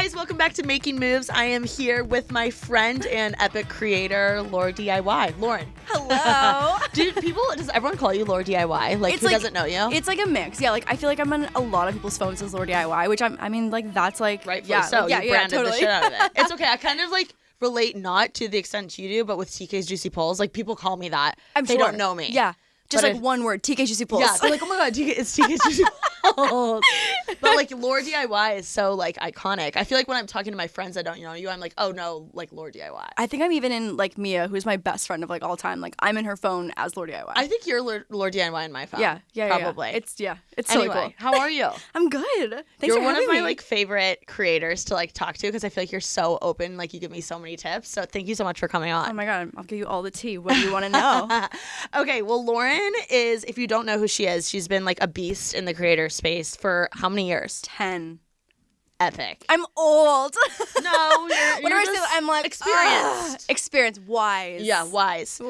guys, welcome back to Making Moves. I am here with my friend and epic creator, LaurDIY. Lauren. Hello. Does everyone call you LaurDIY? Like, who doesn't know you? It's like a mix. Yeah, like I feel like I'm on a lot of people's phones as LaurDIY, which that's like rightfully so. Yeah, you branded totally. the shit out of it. It's okay. I kind of like relate, not to the extent you do, but with TK's Juicy Pulls, like people call me that. They don't know me. Yeah. Just like one word, TK Juicy Pulls. Yeah, they're like, oh my god, it's TK's Juicy Pulls. But like LaurDIY is so like iconic. I feel like when I'm talking to my friends that don't know you, I'm like, oh no, like LaurDIY. I think I'm even in like Mia, who's my best friend of like all time. Like I'm in her phone as LaurDIY. I think you're LaurDIY in my phone. Yeah, probably. Yeah. It's so anyway, cool. How are you? I'm good. Thanks You're for one of having my me. like favorite creators to like talk to because I feel like you're so open. Like you give me so many tips. So thank you so much for coming on. Oh my god, I'll give you all the tea. What do you want to know? Okay, well, Lauren is, if you don't know who she is, she's been like a beast in the creator space for how many years? 10. Epic. I'm old. No, What do I say? I'm like experienced. Experience, wise. Yeah, wise.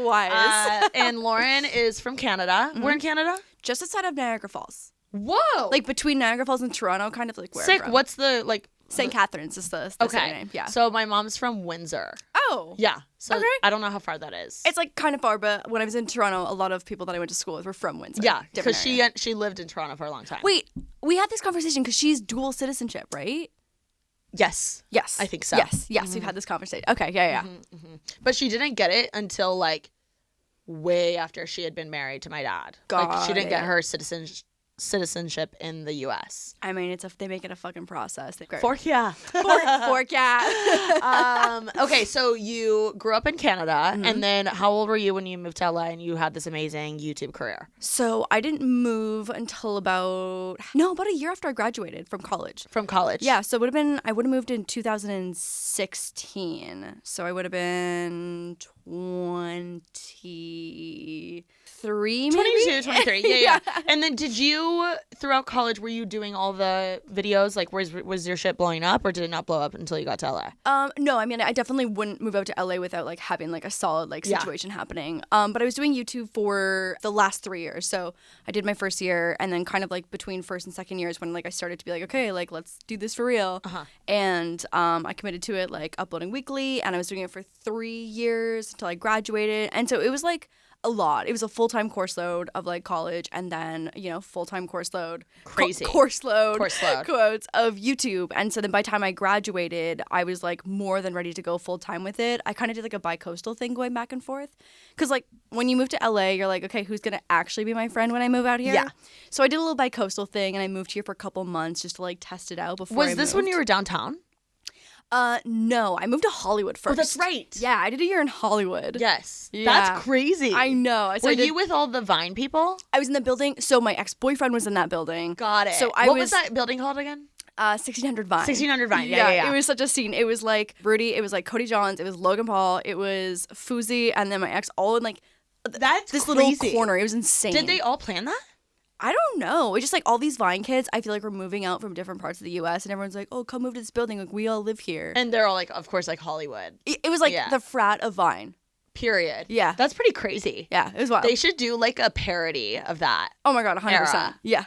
And Lauren is from Canada. Mm-hmm. We're in Canada? Just outside of Niagara Falls. Whoa. Like between Niagara Falls and Toronto, kind of like where I'm sick. from. What's the like? St. Catharines is the okay. city name. Yeah. So my mom's from Windsor. Oh. Yeah. So okay. I don't know how far that is. It's like kind of far, but when I was in Toronto, a lot of people that I went to school with were from Windsor. Yeah, because she lived in Toronto for a long time. Wait, we had this conversation because she's dual citizenship, right? Yes. Yes. I think so. Yes. Yes. We've had this conversation. Okay. Yeah. But she didn't get it until like way after she had been married to my dad. Like she didn't get her citizenship in the U.S. I mean, they make it a fucking process. Fork, yeah. Fork, yeah. Okay, so you grew up in Canada, and then how old were you when you moved to LA and you had this amazing YouTube career? So I didn't move until about a year after I graduated from college. From college? Yeah, so I would have moved in 2016. So I would have been 23, maybe? 22, 23. Yeah. And then did you, throughout college, were you doing all the videos? Like, was your shit blowing up, or did it not blow up until you got to LA? No, I mean, I definitely wouldn't move out to LA without like having like a solid like situation happening. But I was doing YouTube for the last 3 years. So I did my first year, and then kind of like between first and second years when like I started to be like, okay, like let's do this for real. And I committed to it, like uploading weekly, and I was doing it for 3 years until I graduated. And so it was like a lot. It was a full-time course load of like college, and then full-time course load, crazy course load quotes of YouTube. And so then by the time I graduated, I was like more than ready to go full-time with it. I kind of did like a bi-coastal thing going back and forth, because like when you move to LA, you're like, okay, who's gonna actually be my friend when I move out here? Yeah. So I did a little bi-coastal thing, and I moved here for a couple months just to like test it out before. Was this when you were downtown? No, I moved to Hollywood first. Oh, that's right. Yeah, I did a year in Hollywood. Yes. Yeah. That's crazy. I know. Were you with all the Vine people? I was in the building. So my ex-boyfriend was in that building. Got it. So what was that building called again? 1600 Vine. 1600 Vine. Yeah. It was such a scene. It was like Rudy. It was like Cody Johns. It was Logan Paul. It was Fuzi, and then my ex, all in like this crazy. little corner. It was insane. Did they all plan that? I don't know. It's just like all these Vine kids, I feel like, were moving out from different parts of the U.S. and everyone's like, oh, come move to this building. Like, we all live here. And they're all like, of course, like Hollywood. It was like the frat of Vine. Period. Yeah. That's pretty crazy. Yeah, it was wild. They should do like a parody of that. Oh my God, 100%. Era. Yeah.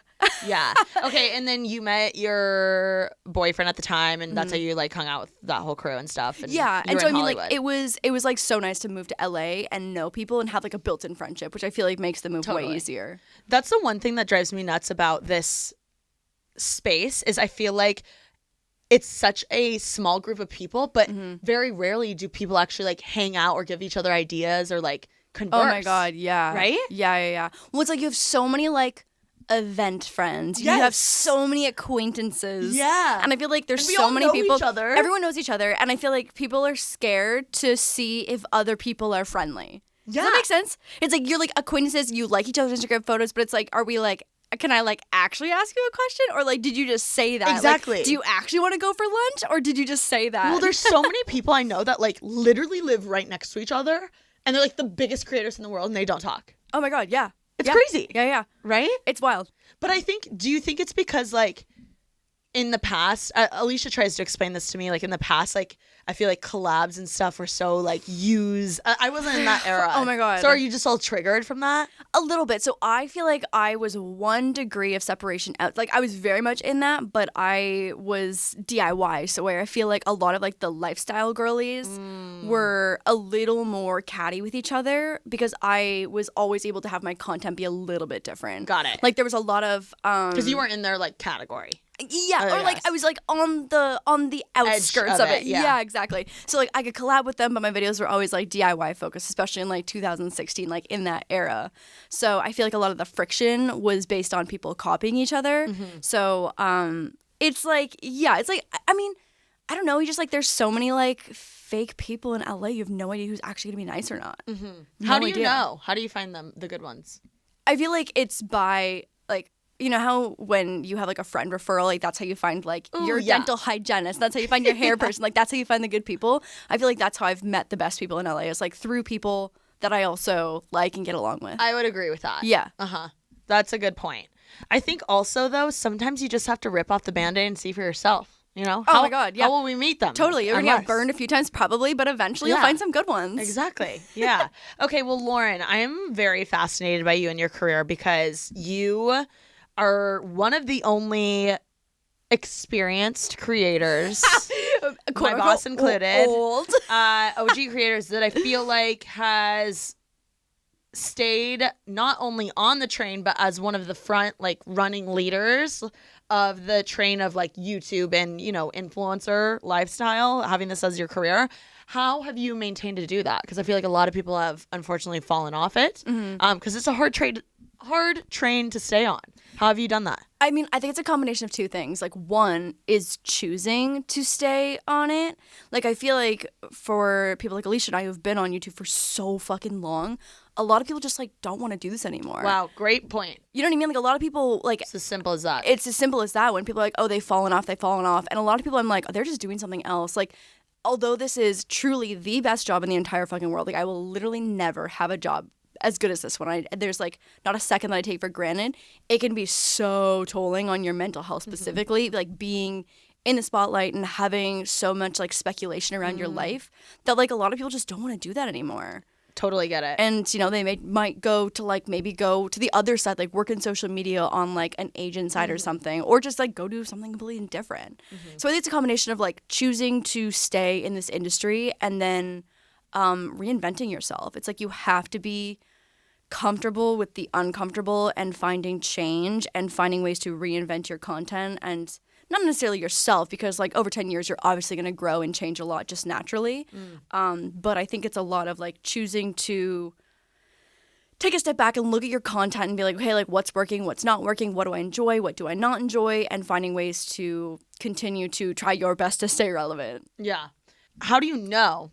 Yeah. Okay, and then you met your boyfriend at the time, and that's how you like hung out with that whole crew and stuff. And yeah, and so I mean, like it was like so nice to move to LA and know people and have like a built-in friendship, which I feel like makes the move way easier. That's the one thing that drives me nuts about this space is I feel like it's such a small group of people, but very rarely do people actually like hang out or give each other ideas or like converse. Oh my God, yeah. Right? Yeah. Well, it's like you have so many like event friends. Yes. You have so many acquaintances. Yeah. And I feel like there's we so all many know people. each other. Everyone knows each other. And I feel like people are scared to see if other people are friendly. Yeah. Does that make sense? It's like you're like acquaintances, you like each other's Instagram photos, but it's like, are we like, can I like actually ask you a question? Or like, did you just say that? Exactly. Like, do you actually want to go for lunch? Or did you just say that? Well, there's so many people I know that like literally live right next to each other, and they're like the biggest creators in the world, and they don't talk. Oh my God, yeah. It's crazy. Yeah. Right? It's wild. But do you think it's because like in the past, Alicia tries to explain this to me. Like in the past, like I feel like collabs and stuff were so like I wasn't in that era. Oh my God. So are you just all triggered from that? A little bit. So I feel like I was 1 degree of separation out. Like I was very much in that, but I was DIY. So where I feel like a lot of like the lifestyle girlies were a little more catty with each other because I was always able to have my content be a little bit different. Got it. Like there was a lot of because you weren't in their like category. Yeah, or like I was like on the outskirts of it. Yeah, exactly. So like I could collab with them, but my videos were always like DIY focused, especially in like 2016, like in that era. So I feel like a lot of the friction was based on people copying each other. So it's like it's like I mean, I don't know, you just like there's so many like fake people in LA, you have no idea who's actually gonna be nice or not. How do you know? How do you find them, the good ones? I feel like it's by like, you know how when you have like a friend referral, like that's how you find like your dental hygienist. That's how you find your hair person. Like that's how you find the good people. I feel like that's how I've met the best people in LA, is like through people that I also like and get along with. I would agree with that. Yeah. That's a good point. I think also though, sometimes you just have to rip off the Band-Aid and see for yourself. You know? Oh my God, yeah. How will we meet them? Totally. You're going to get burned a few times probably, but eventually you'll find some good ones. Exactly. Yeah. Okay, well, Lauren, I am very fascinated by you and your career because you are one of the only experienced creators, my boss included, OG creators that I feel like has stayed not only on the train, but as one of the front, like, running leaders of the train of like YouTube and, you know, influencer lifestyle, having this as your career. How have you maintained to do that? Because I feel like a lot of people have unfortunately fallen off it because it's a hard train to stay on. How have you done that? I mean, I think it's a combination of two things. Like, one is choosing to stay on it. Like, I feel like for people like Alicia and I who've been on YouTube for so fucking long, a lot of people just, like, don't want to do this anymore. Wow, great point. You know what I mean? Like, a lot of people, like... It's as simple as that. It's as simple as that when people are like, oh, they've fallen off. And a lot of people, I'm like, oh, they're just doing something else. Like, although this is truly the best job in the entire fucking world, like, I will literally never have a job as good as this one. There's like not a second that I take for granted. It can be so tolling on your mental health specifically, like being in the spotlight and having so much like speculation around your life that like a lot of people just don't want to do that anymore. Totally get it. And, you know, they might go to like maybe go to the other side, like work in social media on like an agent side or something, or just like go do something completely different. So I think it's a combination of like choosing to stay in this industry and then reinventing yourself. It's like you have to be comfortable with the uncomfortable and finding change and finding ways to reinvent your content, and not necessarily yourself, because like over 10 years you're obviously going to grow and change a lot just naturally. But I think it's a lot of like choosing to take a step back and look at your content and be like, hey, like what's working, what's not working, what do I enjoy, what do I not enjoy, and finding ways to continue to try your best to stay relevant. Yeah. How do you know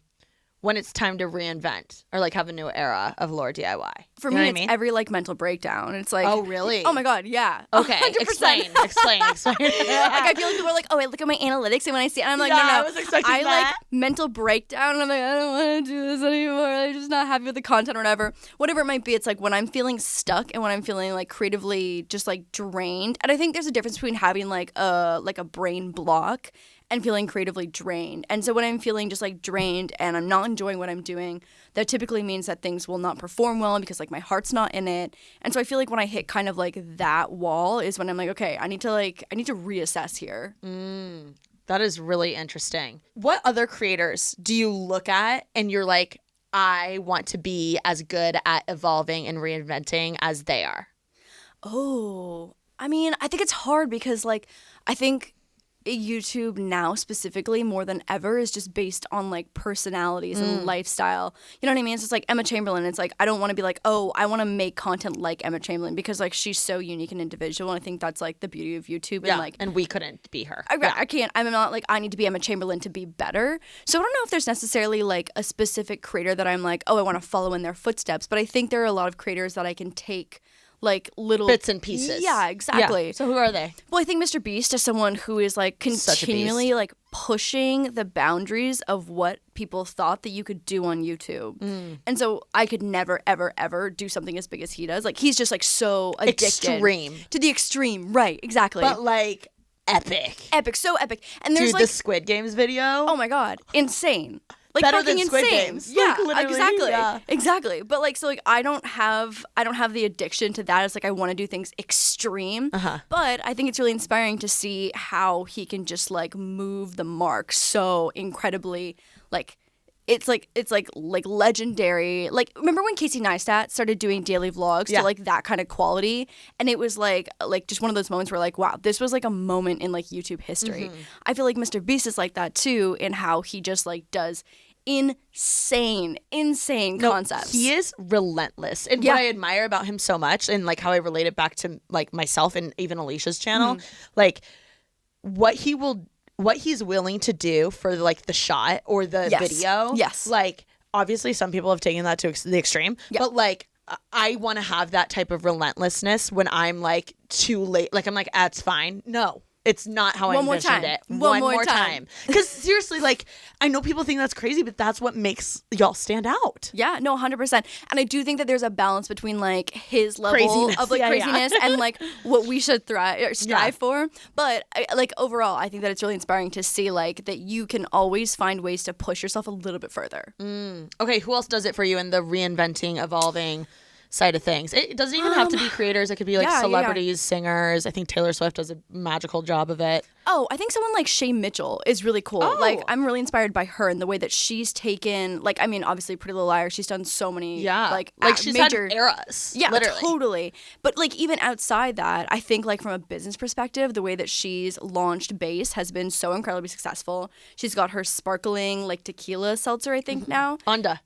when it's time to reinvent or like have a new era of LaurDIY? For me, it's every like mental breakdown. It's like, oh really? Oh my God, yeah. Okay, 100%. explain. Like I feel like people are like, oh, I look at my analytics, and when I see it, I'm like, no. I was expecting that. Like mental breakdown, and I'm like, I don't want to do this anymore. I'm just not happy with the content or whatever it might be. It's like when I'm feeling stuck and when I'm feeling like creatively just like drained. And I think there's a difference between having like a brain block and feeling creatively drained. And so when I'm feeling just like drained and I'm not enjoying what I'm doing, that typically means that things will not perform well because like my heart's not in it. And so I feel like when I hit kind of like that wall is when I'm like, okay, I need to reassess here. That is really interesting. What other creators do you look at and you're like, I want to be as good at evolving and reinventing as they are? Oh, I mean, I think it's hard because like, I think YouTube now specifically more than ever is just based on like personalities and lifestyle. You know what I mean? It's just like Emma Chamberlain. It's like I don't want to be like, oh, I want to make content like Emma Chamberlain because like she's so unique and individual. And I think that's like the beauty of YouTube. Yeah, and like, and we couldn't be her. I can't. I'm not like I need to be Emma Chamberlain to be better. So I don't know if there's necessarily like a specific creator that I'm like, oh, I want to follow in their footsteps. But I think there are a lot of creators that I can take like little bits and pieces. Yeah, exactly. Yeah. So who are they? Well, I think MrBeast is someone who is like continually like pushing the boundaries of what people thought that you could do on YouTube. And so I could never, ever, ever do something as big as he does. Like he's just like so addicted. Extreme. To the extreme. Right, exactly. But like Epic, so epic. And there's Dude, like the Squid Games video. oh my god, insane. Like Better fucking than Squid insane. Games. Yeah, Like, literally, exactly. yeah. Exactly. But like, so like I don't have the addiction to that. It's like I want to do things extreme. But I think it's really inspiring to see how he can just like move the mark so incredibly. Like it's like legendary. Like remember when Casey Neistat started doing daily vlogs to like that kind of quality, and it was like just one of those moments where like wow, this was like a moment in like YouTube history. I feel like MrBeast is like that too in how he just like does insane concepts. He is relentless. And what I admire about him so much, and like how I relate it back to like myself and even Alicia's channel, like what he's willing to do for like the shot or the video. Yes. Like obviously some people have taken that to the extreme, but like I want to have that type of relentlessness when I'm like too late. Like I'm like, it's fine. No. It's not how I envisioned it. One more time. Because seriously, like, I know people think that's crazy, but that's what makes y'all stand out. Yeah, no, 100%. And I do think that there's a balance between, like, his level of, like, craziness and, like, what we should strive for. But, like, overall, I think that it's really inspiring to see, like, that you can always find ways to push yourself a little bit further. Okay, who else does it for you in the reinventing, evolving side of things? It doesn't even have to be creators. It could be like celebrities, singers. I think Taylor Swift does a magical job of it. Oh, I think someone like Shay Mitchell is really cool. Like I'm really inspired by her and the way that she's taken, like, I mean, obviously Pretty Little Liars, she's done so many like she's major had eras. Yeah, literally. Totally. But like even outside that, I think like from a business perspective, the way that she's launched Base has been so incredibly successful. She's got her sparkling like tequila seltzer, I think now. Honda.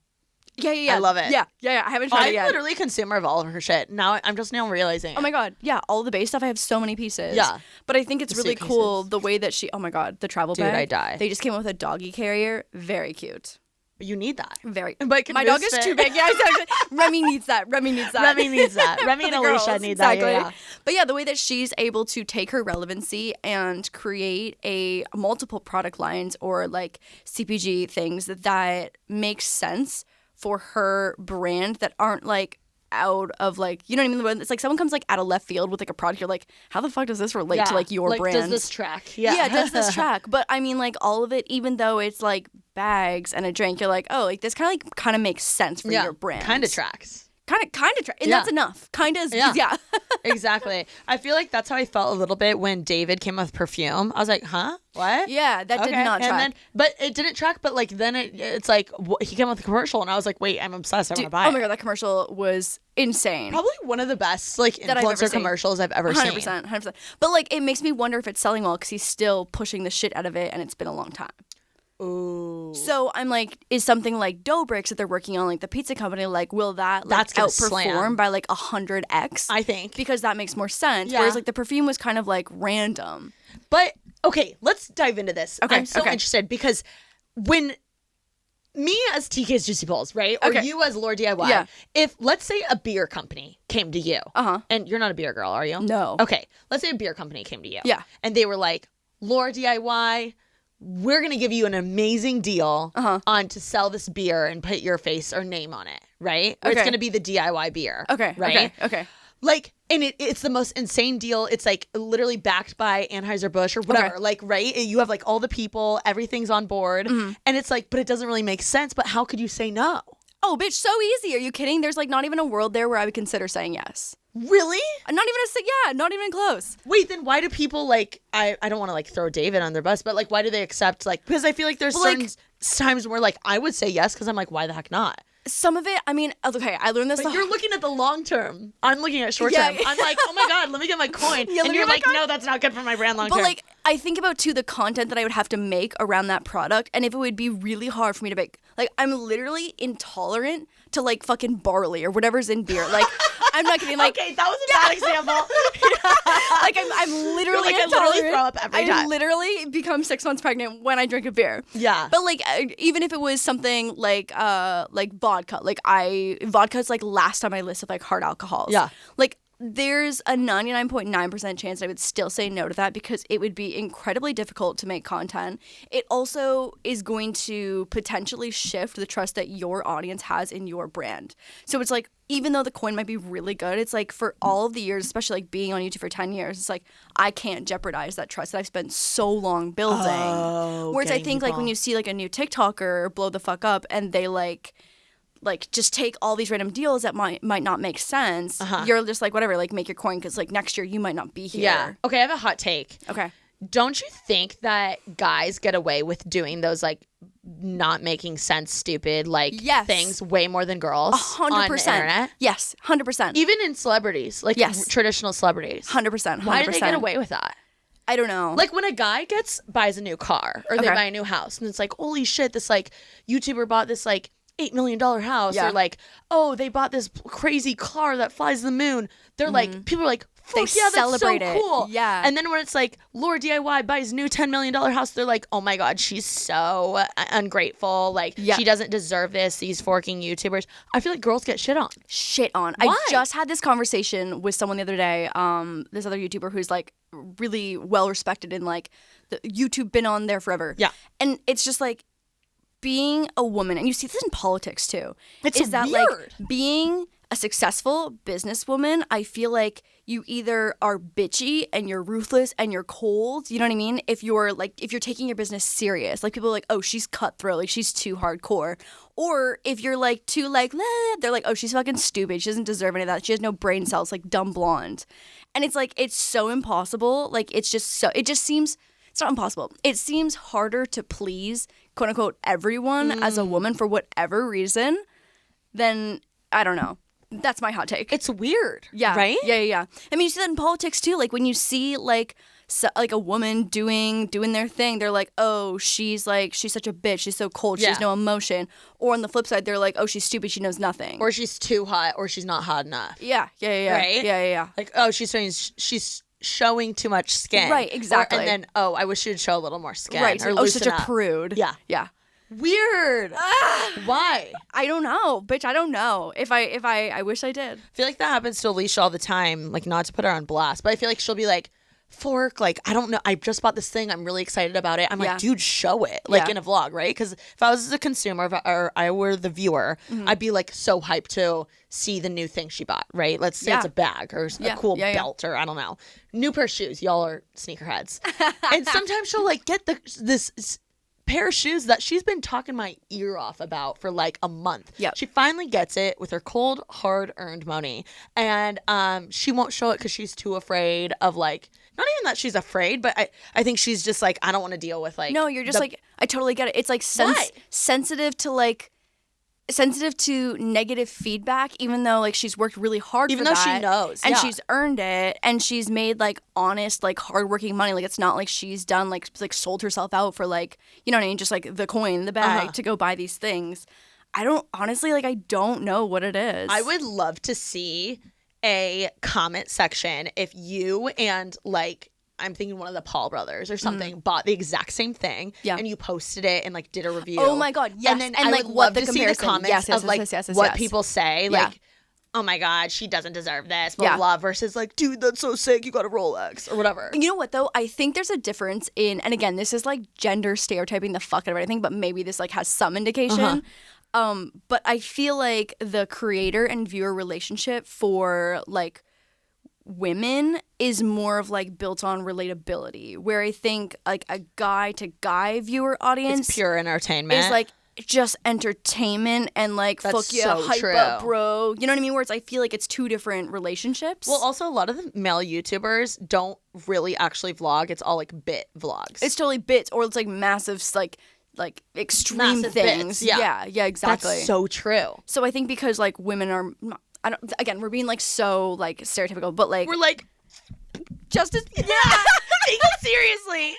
Yeah. I love it. Yeah. I haven't tried it yet. I'm literally a consumer of all of her shit. Now I'm just now realizing. Oh my god. Yeah, all of the Base stuff. I have so many pieces. Yeah. But I think it's really cool the way that she. Oh my god, the travel bag. Dude, I die. They just came up with a doggy carrier. Very cute. You need that. Very. But my dog is too big. Yeah, exactly. Remy needs that. Remy and Alicia need that. Yeah. But yeah, the way that she's able to take her relevancy and create a multiple product lines or like CPG things that makes sense for her brand that aren't like out of like, you know what I mean? It's like someone comes like out of left field with like a product, you're like, how the fuck does this relate to like your brand? Does this track? Yeah, does this track? But I mean like all of it, even though it's like bags and a drink, you're like, oh, like this kind of makes sense for your brand. Kind of tracks. Kind of track. And that's enough. Kind of is, yeah. Exactly. I feel like that's how I felt a little bit when David came up with perfume. I was like, huh? What? Yeah, that did not track. But it didn't track, but like then it's like he came up with a commercial and I was like, wait, I'm obsessed. I want to buy it. Oh my god, that commercial was insane. Probably one of the best like influencer commercials I've ever seen. 100%. But like it makes me wonder if it's selling well because he's still pushing the shit out of it and it's been a long time. Ooh. So I'm like, is something like dough bricks that they're working on, like the pizza company, like will that like outperform by like 100x? I think because that makes more sense. Whereas like the perfume was kind of like random. But okay, let's dive into this. Okay, I'm so interested because when me as TK's Juicy Balls, right, or you as LaurDIY, if let's say a beer company came to you, and you're not a beer girl, are you? No. Okay, let's say a beer company came to you, and they were like, LaurDIY, we're going to give you an amazing deal on to sell this beer and put your face or name on it, right? Or it's going to be the DIY beer. Right? Okay. Like, and it's the most insane deal. It's like literally backed by Anheuser-Busch or whatever. Like, right? You have like all the people, everything's on board. And it's like, but it doesn't really make sense. But how could you say no? Oh, bitch, so easy. Are you kidding? There's like not even a world there where I would consider saying yes. Really? Not even close. Wait, then why do people like, I don't want to like throw David on their bus, but like why do they accept like, because I feel like there's certain times where like I would say yes because I'm like, why the heck not? Some of it, I mean, okay, I learned this. But you're looking at the long term. I'm looking at short term. I'm like, oh my God, let me get my coin. And you're like, no, that's not good for my brand long term. But like, I think about too the content that I would have to make around that product and if it would be really hard for me to make. Like, I'm literally intolerant to like fucking barley or whatever's in beer. Like, I'm not kidding. Like, okay, that was a bad example. Like, I'm literally intolerant. I literally throw up every time. I literally become 6 months pregnant when I drink a beer. Yeah. But like, even if it was something like vodka, like vodka's like last on my list of like hard alcohols. Yeah. Like, there's a 99.9% chance I would still say no to that because it would be incredibly difficult to make content. It also is going to potentially shift the trust that your audience has in your brand. So it's like, even though the coin might be really good, it's like for all of the years, especially like being on YouTube for 10 years, it's like I can't jeopardize that trust that I've spent so long building. Whereas I think like when you see like a new TikToker blow the fuck up and they like just take all these random deals that might not make sense, you're just like, whatever, like make your coin because like next year you might not be here. Yeah. Okay, I have a hot take. Okay. Don't you think that guys get away with doing those like not making sense, stupid things way more than girls 100%. on the internet? Yes, 100%. Even in celebrities, like traditional celebrities. 100%. Why do they get away with that? I don't know. Like when a guy buys a new car or they buy a new house and it's like, holy shit, this like YouTuber bought this like $8 million house or like, oh, they bought this crazy car that flies the moon. They're like, people are like, fuck yeah, that's so cool. Yeah. And then when it's like LaurDIY buys a new $10 million house, they're like, oh my God, she's so ungrateful. Like she doesn't deserve this. These forking YouTubers. I feel like girls get shit on. Why? I just had this conversation with someone the other day. This other YouTuber who's like really well respected in like the YouTube, been on there forever. Yeah. And it's just like, being a woman, and you see this in politics too, is that weird. Like being a successful businesswoman, I feel like you either are bitchy and you're ruthless and you're cold, you know what I mean? If you're taking your business serious, like people are like, oh, she's cutthroat, like she's too hardcore. Or if you're like too like, they're like, oh, she's fucking stupid, she doesn't deserve any of that, she has no brain cells, like dumb blonde. And it's like, it's so impossible, like it's not impossible. It seems harder to please, quote unquote, everyone as a woman for whatever reason than, I don't know. That's my hot take. It's weird. Yeah. Right? Yeah. I mean, you see that in politics too. Like when you see like a woman doing their thing, they're like, oh, she's such a bitch. She's so cold. She has no emotion. Or on the flip side, they're like, oh, she's stupid. She knows nothing. Or she's too hot or she's not hot enough. Yeah. Right? Yeah. Like, oh, she's showing too much skin. Right, exactly. And then, oh, I wish she would show a little more skin. Right. Or such a prude. Yeah. Weird. Why? I don't know, bitch. I don't know. I wish I did. I feel like that happens to Alicia all the time. Like, not to put her on blast, but I feel like she'll be like, fork, like, I don't know, I just bought this thing, I'm really excited about it. I'm like, dude, show it, like in a vlog, right? Because if I was the consumer or I were the viewer, I'd be like so hyped to see the new thing she bought, right? Let's say it's a bag or a cool belt or I don't know, new pair of shoes. Y'all are sneakerheads. And sometimes she'll like get this pair of shoes that she's been talking my ear off about for like a month. Yeah, she finally gets it with her cold, hard-earned money, and she won't show it because she's too afraid of like. Not even that she's afraid, but I think she's just like, I don't want to deal with like. No, you're just like, I totally get it. It's like sensitive to negative feedback, even though like she's worked really hard even for though that, she knows, and she's earned it, and she's made like honest, like hardworking money. Like it's not like she's done like sold herself out for like, you know what I mean, just like the coin, the bag to go buy these things. I don't know what it is. I would love to see a comment section if you and like I'm thinking one of the Paul brothers or something bought the exact same thing and you posted it and like did a review. Oh my god, yes. And then and I like would what love the to comparison. See the comments of like what people say, like, oh my god, she doesn't deserve this, blah blah, versus like, dude, that's so sick, you got a Rolex or whatever. You know what though? I think there's a difference in, and again, this is like gender stereotyping the fuck out of everything, but maybe this like has some indication. But I feel like the creator and viewer relationship for like women is more of like built on relatability, where I think like a guy to guy viewer audience, it's pure entertainment, is like just entertainment and like that's fuck yeah, so hype true. Up, bro. You know what I mean? Where it's, I feel like it's two different relationships. Well, also a lot of the male YouTubers don't really actually vlog. It's all like bit vlogs. It's totally bits, or it's like massive like extreme massive things. Bits, yeah, exactly. That's so true. So I think because like women are, again, we're being like so like stereotypical, but like we're like justice. Yeah, take it seriously.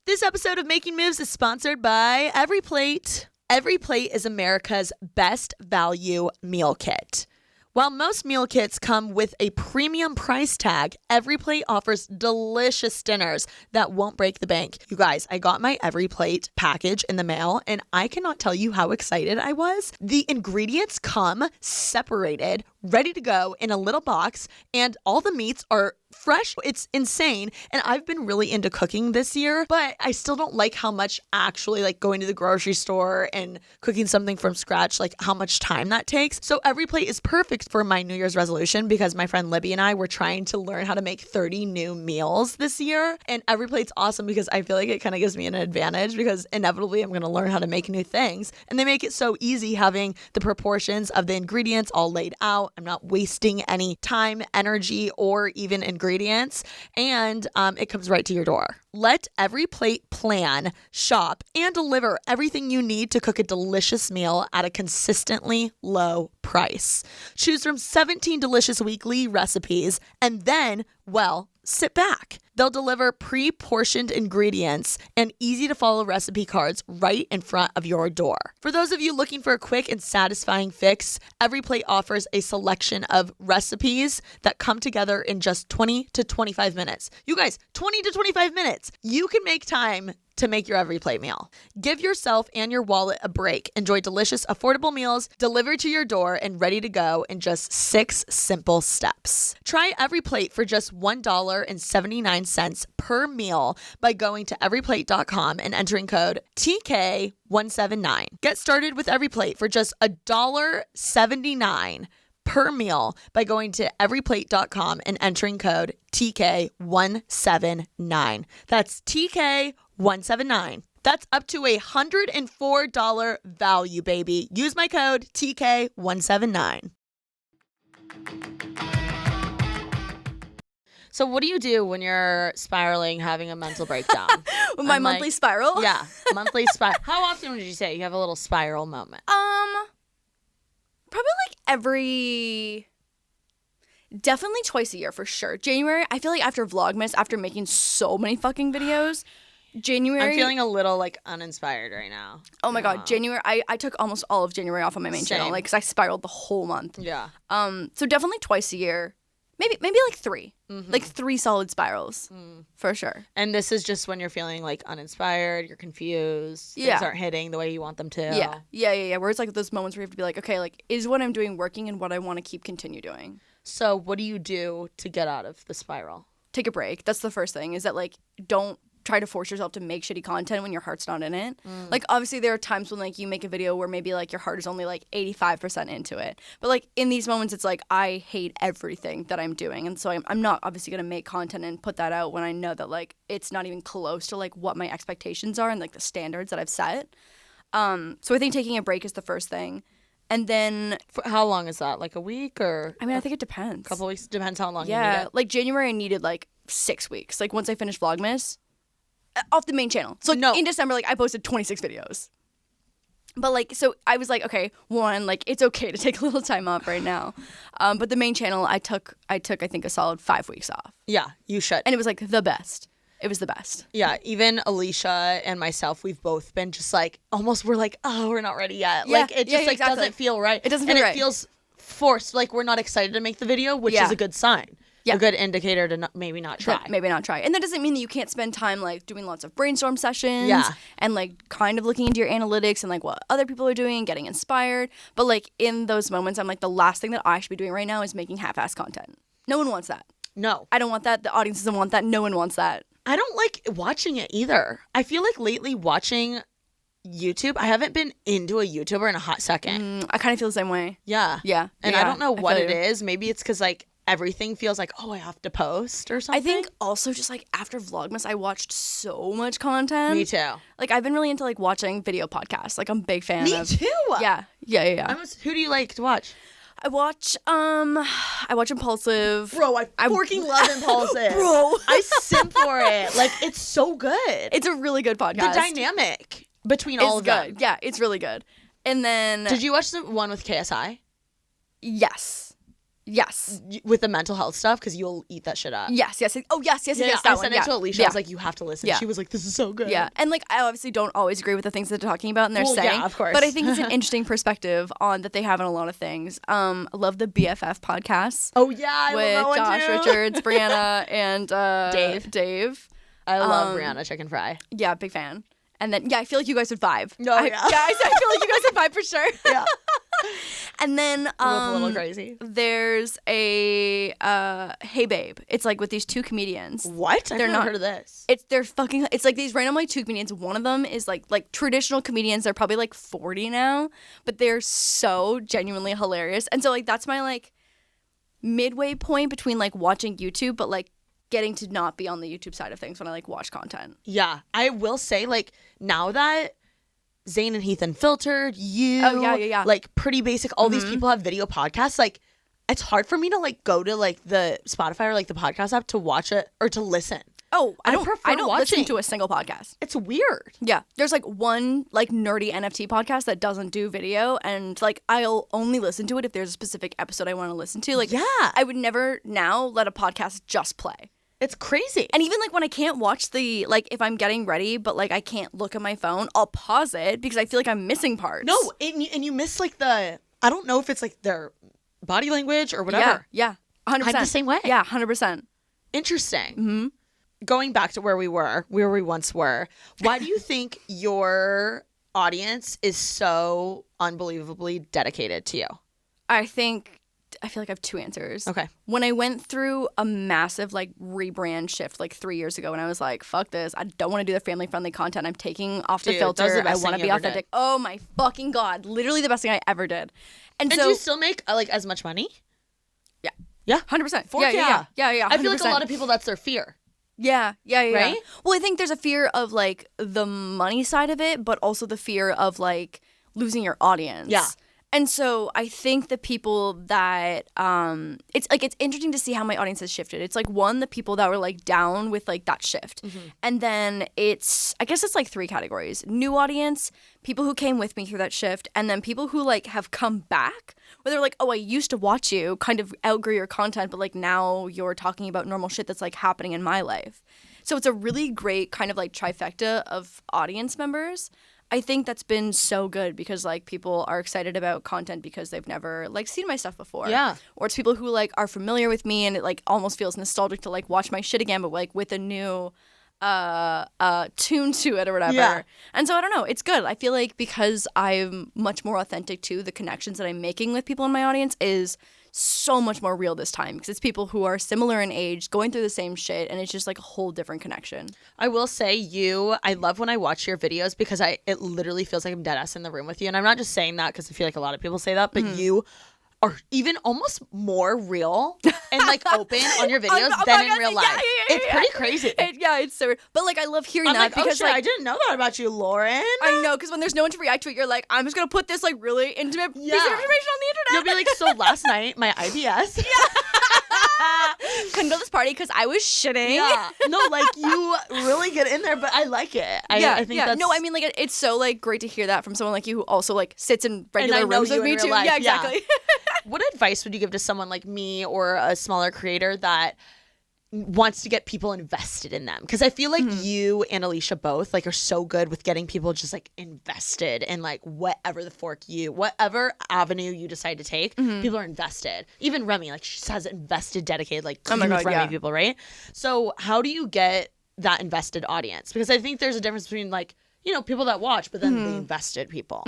This episode of Making Moves is sponsored by EveryPlate. EveryPlate is America's best value meal kit. While most meal kits come with a premium price tag, Every Plate offers delicious dinners that won't break the bank. You guys, I got my Every Plate package in the mail and I cannot tell you how excited I was. The ingredients come separated, ready to go in a little box, and all the meats are fresh. It's insane. And I've been really into cooking this year, but I still don't like how much actually like going to the grocery store and cooking something from scratch, like how much time that takes. So Every Plate is perfect for my New Year's resolution because my friend Libby and I were trying to learn how to make 30 new meals this year. And Every Plate's awesome because I feel like it kind of gives me an advantage because inevitably I'm going to learn how to make new things. And they make it so easy having the proportions of the ingredients all laid out. I'm not wasting any time, energy, or even ingredients. And it comes right to your door. Let Every Plate plan, shop, and deliver everything you need to cook a delicious meal at a consistently low price. Choose from 17 delicious weekly recipes and then, well, sit back. They'll deliver pre-portioned ingredients and easy-to-follow recipe cards right in front of your door. For those of you looking for a quick and satisfying fix, Every Plate offers a selection of recipes that come together in just 20 to 25 minutes. You guys, 20 to 25 minutes. You can make time to make your Every Plate meal. Give yourself and your wallet a break. Enjoy delicious, affordable meals delivered to your door and ready to go in just 6 simple steps. Try Every Plate for just $1.79 per meal by going to everyplate.com and entering code TK179. Get started with Every Plate for just $1.79 per meal by going to everyplate.com and entering code TK179. That's TK179. That's up to $104 value, baby. Use my code TK179. So what do you do when you're spiraling, having a mental breakdown? With my monthly spiral? Yeah, monthly spiral. How often would you say you have a little spiral moment? Probably like definitely twice a year for sure. January, I feel like after Vlogmas, after making so many fucking videos, January. I'm feeling a little like uninspired right now. Oh my God, January. I took almost all of January off on my main channel, like, because I spiraled the whole month. Yeah. So definitely twice a year. Maybe like 3. Mm-hmm. Like 3 solid spirals for sure. And this is just when you're feeling like uninspired, you're confused, things aren't hitting the way you want them to. Yeah. Where it's like those moments where you have to be like, okay, like, is what I'm doing working and what I want to continue doing? So what do you do to get out of the spiral? Take a break. That's the first thing, is that like, don't try to force yourself to make shitty content when your heart's not in it. Like, obviously there are times when like you make a video where maybe like your heart is only like 85% into it, but like in these moments it's like I hate everything that I'm doing, and so I'm not obviously gonna make content and put that out when I know that like it's not even close to like what my expectations are and like the standards that I've set. So I think taking a break is the first thing. And then for how long is that? Like a week or? I mean, I think it depends. A couple weeks, depends how long you need it. Like January I needed like 6 weeks. Like once I finished Vlogmas, off the main channel. So in December, like I posted 26 videos. But like, so I was like, okay, one, like it's okay to take a little time off right now. But the main channel, I took I think a solid 5 weeks off. Yeah, you should. And it was like the best. It was the best. Yeah, even Alicia and myself, we've both been just like, almost we're like, oh, we're not ready yet. Yeah, like it just like exactly. doesn't feel right. It doesn't feel right. And it feels forced. Like we're not excited to make the video, which is a good sign. Yeah. A good indicator to maybe not try. Maybe not try. And that doesn't mean that you can't spend time like doing lots of brainstorm sessions and like kind of looking into your analytics and like what other people are doing, getting inspired. But like in those moments, I'm like, the last thing that I should be doing right now is making half-assed content. No one wants that. No. I don't want that. The audience doesn't want that. No one wants that. I don't like watching it either. I feel like lately watching YouTube, I haven't been into a YouTuber in a hot second. I kind of feel the same way. Yeah. And I don't know what it is. Maybe it's because like everything feels like, oh, I have to post or something. I think also just like after Vlogmas, I watched so much content. Me too. Like I've been really into like watching video podcasts. Like I'm a big fan of. Me too. Yeah. Who do you like to watch? I watch Impulsive. Bro, I fucking love Impulsive. Bro. I simp for it. Like it's so good. It's a really good podcast. The dynamic between all of them. Yeah, it's really good. And then did you watch the one with KSI? Yes. Yes. with the mental health stuff because you'll eat that shit up. Yes. Oh, yes. Yeah, That I one. sent it to Alicia. I was like, you have to listen. Yeah. She was like, this is so good. Yeah. And like, I obviously don't always agree with the things that they're talking about and they're saying. Yeah, of course. But I think it's an interesting perspective on that they have on a lot of things. I love the BFF podcast. Oh, yeah. I love with that one Josh too. Richards, Brianna, and Dave. I love Brianna Chicken Fry. Yeah, big fan. And then, I feel like you guys would vibe. Oh, yeah. I feel like you guys would vibe for sure. Yeah. And then We're both a little crazy. There's a Hey Babe. It's like with these two comedians. What? I've never heard of this. It's like these random like two comedians. One of them is like traditional comedians. They're probably like 40 now, but they're so genuinely hilarious. And so like that's my like midway point between like watching YouTube, but like getting to not be on the YouTube side of things when I like watch content. Yeah. I will say like now that Zane and Heath Unfiltered, you, like Pretty Basic, all these people have video podcasts, like it's hard for me to like go to like the Spotify or like the podcast app to watch it or to listen. Oh, I don't watching. listen to a single podcast. It's weird. Yeah. There's like one like nerdy NFT podcast that doesn't do video and like I'll only listen to it if there's a specific episode I want to listen to. Like I would never now let a podcast just play. It's crazy. And even like when I can't watch the, like if I'm getting ready, but like I can't look at my phone, I'll pause it because I feel like I'm missing parts. No, and you miss like I don't know if it's like their body language or whatever. Yeah. 100%. I'm the same way. Yeah, 100%. Interesting. Mm-hmm. Going back to where we once were, why do you think your audience is so unbelievably dedicated to you? I feel like I have two answers. Okay. When I went through a massive like rebrand shift like 3 years ago and I was like, fuck this. I don't want to do the family friendly content. I'm taking off the filter. I want to be authentic. Oh my fucking God. Literally the best thing I ever did. And so do you still make like as much money? Yeah. Yeah. 100%. Yeah. 100%. I feel like a lot of people, that's their fear. Yeah. Right? Well, I think there's a fear of like the money side of it, but also the fear of like losing your audience. Yeah. And so I think the people that it's interesting to see how my audience has shifted. It's like one, the people that were like down with like that shift. Mm-hmm. And then I guess it's like three categories. New audience, people who came with me through that shift, and then people who like have come back where they're like, oh, I used to watch you, kind of outgrew your content, but like now you're talking about normal shit that's like happening in my life. So it's a really great kind of like trifecta of audience members. I think that's been so good because like people are excited about content because they've never like seen my stuff before. Yeah. Or it's people who like are familiar with me and it like almost feels nostalgic to like watch my shit again, but like with a new tune to it or whatever. Yeah. And so I don't know, it's good. I feel like because I'm much more authentic to the connections that I'm making with people in my audience is so much more real this time because it's people who are similar in age, going through the same shit, and it's just like a whole different connection. I will say I love when I watch your videos because it literally feels like I'm dead ass in the room with you. And I'm not just saying that because I feel like a lot of people say that, but you are even almost more real and like open on your videos than in real life. It's pretty crazy. It's so weird. But like I love hearing that because like I didn't know that about you, Lauren. I know, because when there's no one to react to it, you're like, I'm just gonna put this like really intimate piece of information on the internet. You'll be like, so last night my IBS. Couldn't go to this party because I was shitting. Yeah. No, like you really get in there, but I like it. I think that's... No, I mean like it's so like great to hear that from someone like you who also like sits in regular rooms with me too. Life. Yeah, exactly. What advice would you give to someone like me or a smaller creator that wants to get people invested in them? Because I feel like you and Alicia both like are so good with getting people just like invested in like whatever avenue you decide to take. People are invested. Even Remy, like she has invested, dedicated, like Remy people, right? So how do you get that invested audience? Because I think there's a difference between like, you know, people that watch, but then the invested people.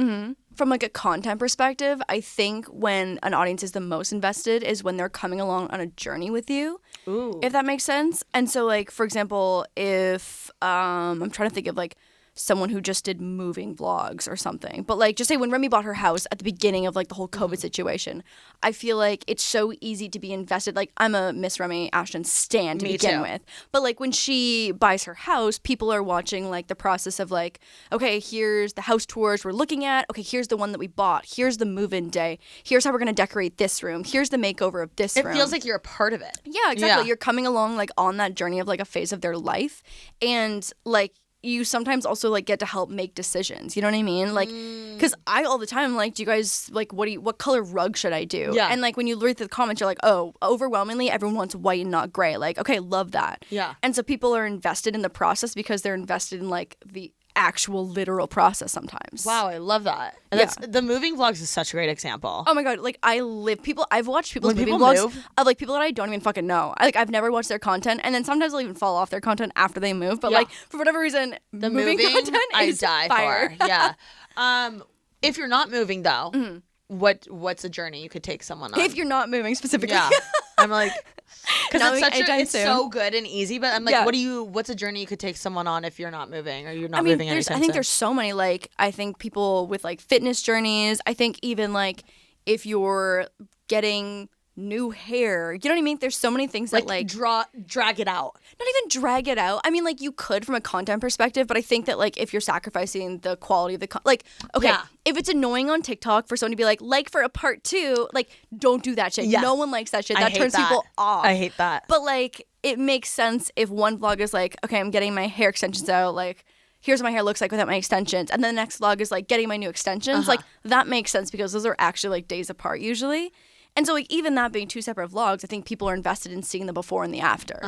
From like a content perspective, I think when an audience is the most invested is when they're coming along on a journey with you. Ooh. If that makes sense. And so like, for example, if I'm trying to think of like someone who just did moving vlogs or something. But like just say when Remy bought her house at the beginning of like the whole COVID situation, I feel like it's so easy to be invested. Like I'm a Miss Remy Ashton stan to begin with. But like when she buys her house, people are watching like the process of like, okay, here's the house tours we're looking at. Okay, here's the one that we bought. Here's the move-in day. Here's how we're going to decorate this room. Here's the makeover of this room. It feels like you're a part of it. Yeah, exactly. Yeah. You're coming along like on that journey of like a phase of their life. And like you sometimes also like get to help make decisions. You know what I mean? Like, because I all the time like, do you guys like what color rug should I do? Yeah. And like when you read the comments, you're like, oh, overwhelmingly everyone wants white and not gray. Like, okay, love that. Yeah. And so people are invested in the process because they're invested in like the actual literal process sometimes. Wow, I love that. And that's the moving vlogs is such a great example. Oh my god, like I've watched people's moving people vlogs move? of like people that I don't even fucking know. I've never watched their content, and then sometimes I'll even fall off their content after they move. But like for whatever reason, the moving content I is die fire. for. Yeah. If you're not moving though, what's a journey you could take someone on? If you're not moving specifically. Yeah. I'm like, because it's soon. so good and easy, but I'm like, what's a journey you could take someone on if you're not moving or you're not moving anytime I think soon? there's so many, like, I think people with like fitness journeys, I think even like if you're getting new hair, you know what I mean? There's so many things that like drag it out. Not even drag it out. I mean, like you could from a content perspective, but I think that like if you're sacrificing the quality of the if it's annoying on TikTok for someone to be like for a part 2, like don't do that shit. Yeah. No one likes that shit. That turns that. people off. I hate that. But like it makes sense if one vlog is like, okay, I'm getting my hair extensions out, like here's what my hair looks like without my extensions, and then the next vlog is like getting my new extensions. Like that makes sense because those are actually like days apart usually. And so, like, even that being 2 separate vlogs, I think people are invested in seeing the before and the after.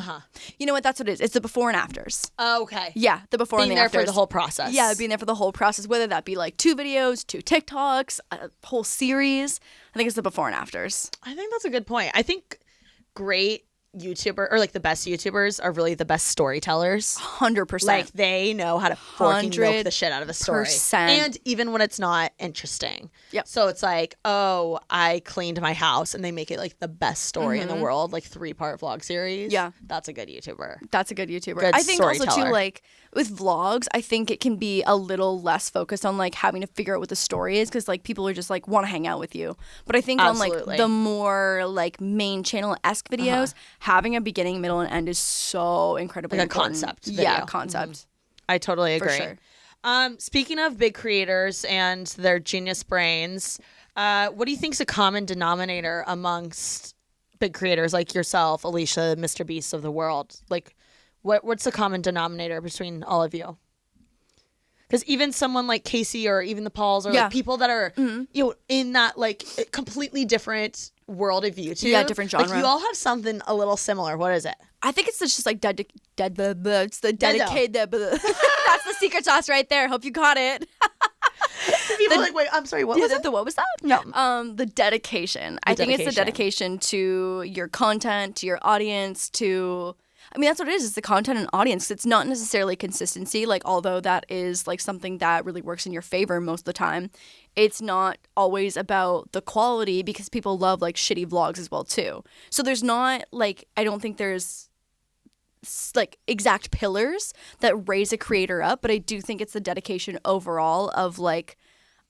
You know what? That's what it is. It's the before and afters. Oh, okay. Yeah, the before and the afters. Being there for the whole process. Yeah, being there for the whole process, whether that be, like, 2 videos, 2 TikToks, a whole series. I think it's the before and afters. I think that's a good point. I think great YouTuber or like the best YouTubers are really the best storytellers. 100%. Like they know how to fucking milk the shit out of a story. 100%. And even when it's not interesting. Yep. So it's like, oh, I cleaned my house, and they make it like the best story in the world, like 3-part vlog series. Yeah. That's a good YouTuber. That's a good YouTuber. Good I think also too, storyteller. like with vlogs, I think it can be a little less focused on like having to figure out what the story is, because like people are just like want to hang out with you. But I think on like the more like main channel-esque videos, having a beginning, middle, and end is so incredibly Like important. a concept video. Yeah, concept. I totally agree. For sure. Speaking of big creators and their genius brains, what do you think is a common denominator amongst big creators like yourself, Alicia, MrBeast of the world? Like, what's the common denominator between all of you? Because even someone like Casey or even the Pauls or like people that are you know in that like completely different world of YouTube, different genre. Like you all have something a little similar. What is it? I think it's just like it's the dedicated. That's the secret sauce right there. Hope you got it. People are like, wait, I'm sorry, what was it? What was that? No. The dedication. I think it's the dedication to your content, to your audience, to... I mean, that's what it is. It's the content and audience. It's not necessarily consistency, like, although that is, like, something that really works in your favor most of the time. It's not always about the quality, because people love, like, shitty vlogs as well, too. So there's not, like, I don't think there's, like, exact pillars that raise a creator up, but I do think it's the dedication overall of, like,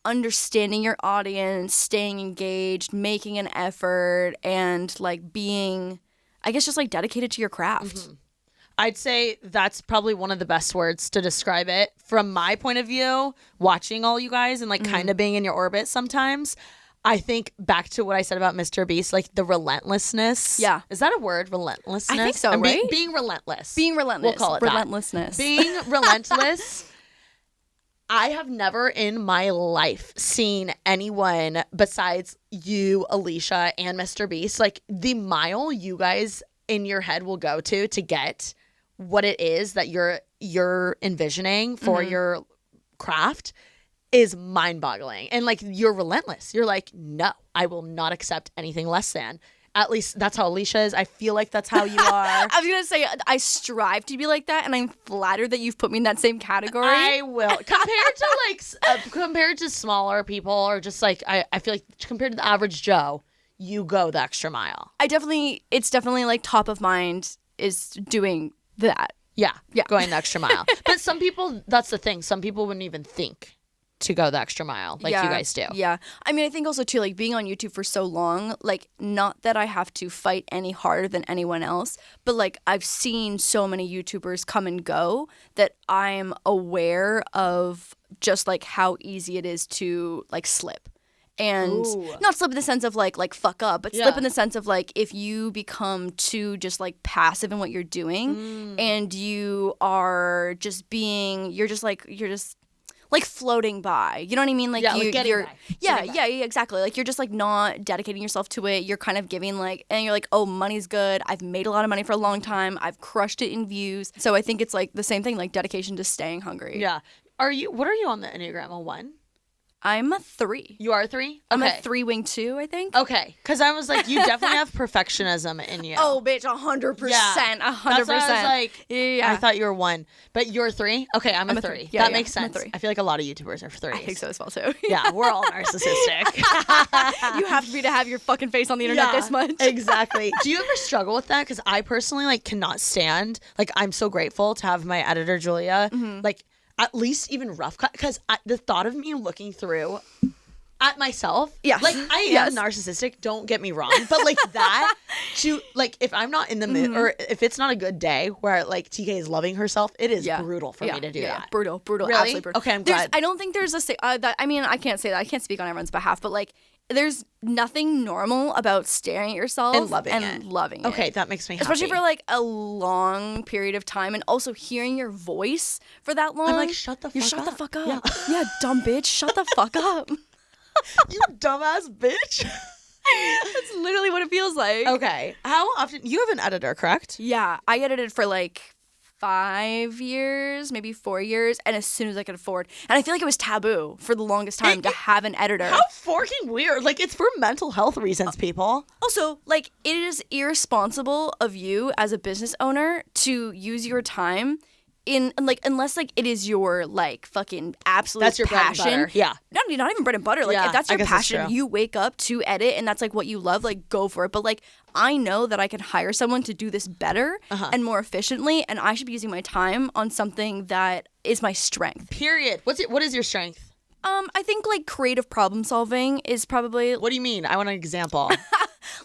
understanding your audience, staying engaged, making an effort, and, like, being... I guess just like dedicated to your craft. I'd say that's probably one of the best words to describe it. From my point of view, watching all you guys and like kind of being in your orbit sometimes, I think back to what I said about MrBeast, like the relentlessness. Yeah. Is that a word? Relentlessness? I think so, right? Being relentless. Being relentless. We'll call it relentlessness. that. Being relentless. I have never in my life seen anyone besides you, Alicia, and MrBeast, like the mile you guys in your head will go to get what it is that you're envisioning for your craft is mind-boggling. And like you're relentless. You're like, no, I will not accept anything less than. At least that's how Alicia is. I feel like that's how you are. I was going to say, I strive to be like that, and I'm flattered that you've put me in that same category. I will. Compared to smaller people, or just like, I feel like compared to the average Joe, you go the extra mile. It's definitely like top of mind is doing that. Yeah. Going the extra mile. But some people, that's the thing. Some people wouldn't even think to go the extra mile like you guys do. Yeah. I mean, I think also too, like being on YouTube for so long, like not that I have to fight any harder than anyone else, but like I've seen so many YouTubers come and go that I'm aware of just like how easy it is to like slip. And not slip in the sense of like fuck up, but slip in the sense of like if you become too just like passive in what you're doing and you are just being, you're just like floating by. You know what I mean? Like you're by. Yeah, exactly. Like you're just like not dedicating yourself to it. You're kind of giving like, and you're like, oh, money's good. I've made a lot of money for a long time. I've crushed it in views. So I think it's like the same thing, like dedication to staying hungry. Yeah. What are you on the Enneagram? A 1? I'm a 3. You are a 3? Okay. I'm a 3 wing 2, I think. Okay. Because I was like, you definitely have perfectionism in you. Oh, bitch, 100%. Yeah. 100%. That's why I was like, yeah. I thought you were 1. But you're 3? Okay, I'm a 3. Yeah, that makes sense. I'm a 3. I feel like a lot of YouTubers are 3s. I think so as well, too. Yeah, we're all narcissistic. You have to have your fucking face on the internet this much. Exactly. Do you ever struggle with that? Because I personally like cannot stand, like I'm so grateful to have my editor, Julia, like at least even rough cut. Because the thought of me looking through at myself, like I am narcissistic, don't get me wrong, but like that to like if I'm not in the mood or if it's not a good day where like TK is loving herself, it is brutal for me to do that. Brutal, really? Absolutely brutal. Okay, I'm glad. I don't think there's that, I mean, I can't say that, I can't speak on everyone's behalf, but like there's nothing normal about staring at yourself and loving it. Okay, that makes me happy. Especially for like a long period of time, and also hearing your voice for that long. I'm like, shut the fuck up. Yeah, dumb bitch, shut the fuck up. You dumbass bitch. That's literally what it feels like. Okay. How often? You have an editor, correct? Yeah. I edited for like 5 years, maybe 4 years, and as soon as I could afford. And I feel like it was taboo for the longest time to have an editor. How fucking weird. Like, it's for mental health reasons, people. Also, like, it is irresponsible of you as a business owner to use your time in like, unless like it is your like fucking absolute that's your passion. Bread and butter. Yeah. Not even bread and butter. Like if that's your passion, you wake up to edit and that's like what you love, like go for it. But like I know that I can hire someone to do this better and more efficiently, and I should be using my time on something that is my strength. Period. What is your strength? I think like creative problem solving is probably. What do you mean? I want an example.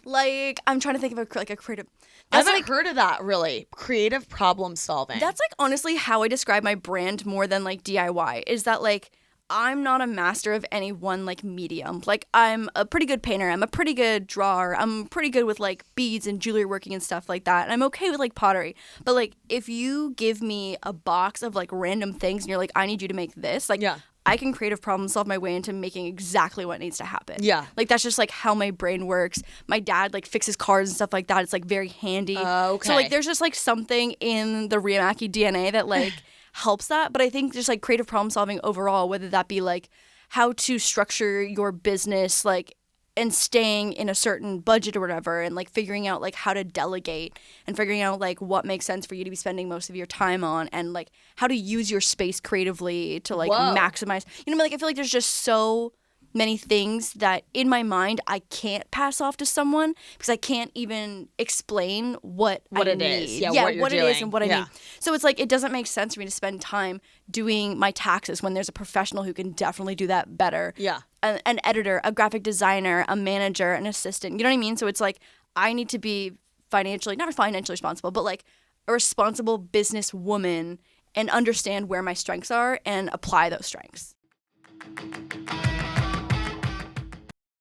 Like I'm trying to think of a creative. I haven't heard of that, really. Creative problem solving. That's like honestly how I describe my brand more than like DIY, is that like I'm not a master of any one like medium. Like I'm a pretty good painter, I'm a pretty good drawer, I'm pretty good with like beads and jewelry working and stuff like that. And I'm okay with like pottery. But like if you give me a box of like random things and you're like, I need you to make this, like I can creative problem solve my way into making exactly what needs to happen. Yeah. Like that's just like how my brain works. My dad like fixes cars and stuff like that. It's like very handy. Okay. So like there's just like something in the Riamaki DNA that like helps that. But I think just like creative problem solving overall, whether that be like how to structure your business, like and staying in a certain budget or whatever, and like figuring out like how to delegate and figuring out like what makes sense for you to be spending most of your time on, and like how to use your space creatively to like maximize, you know what I mean? Like I feel like there's just so many things that in my mind I can't pass off to someone because I can't even explain what I need. Is. Yeah, what it is and what I need. So it's like it doesn't make sense for me to spend time doing my taxes when there's a professional who can definitely do that better. Yeah. An editor, a graphic designer, a manager, an assistant. You know what I mean? So it's like I need to be not financially responsible, but like a responsible business woman and understand where my strengths are and apply those strengths.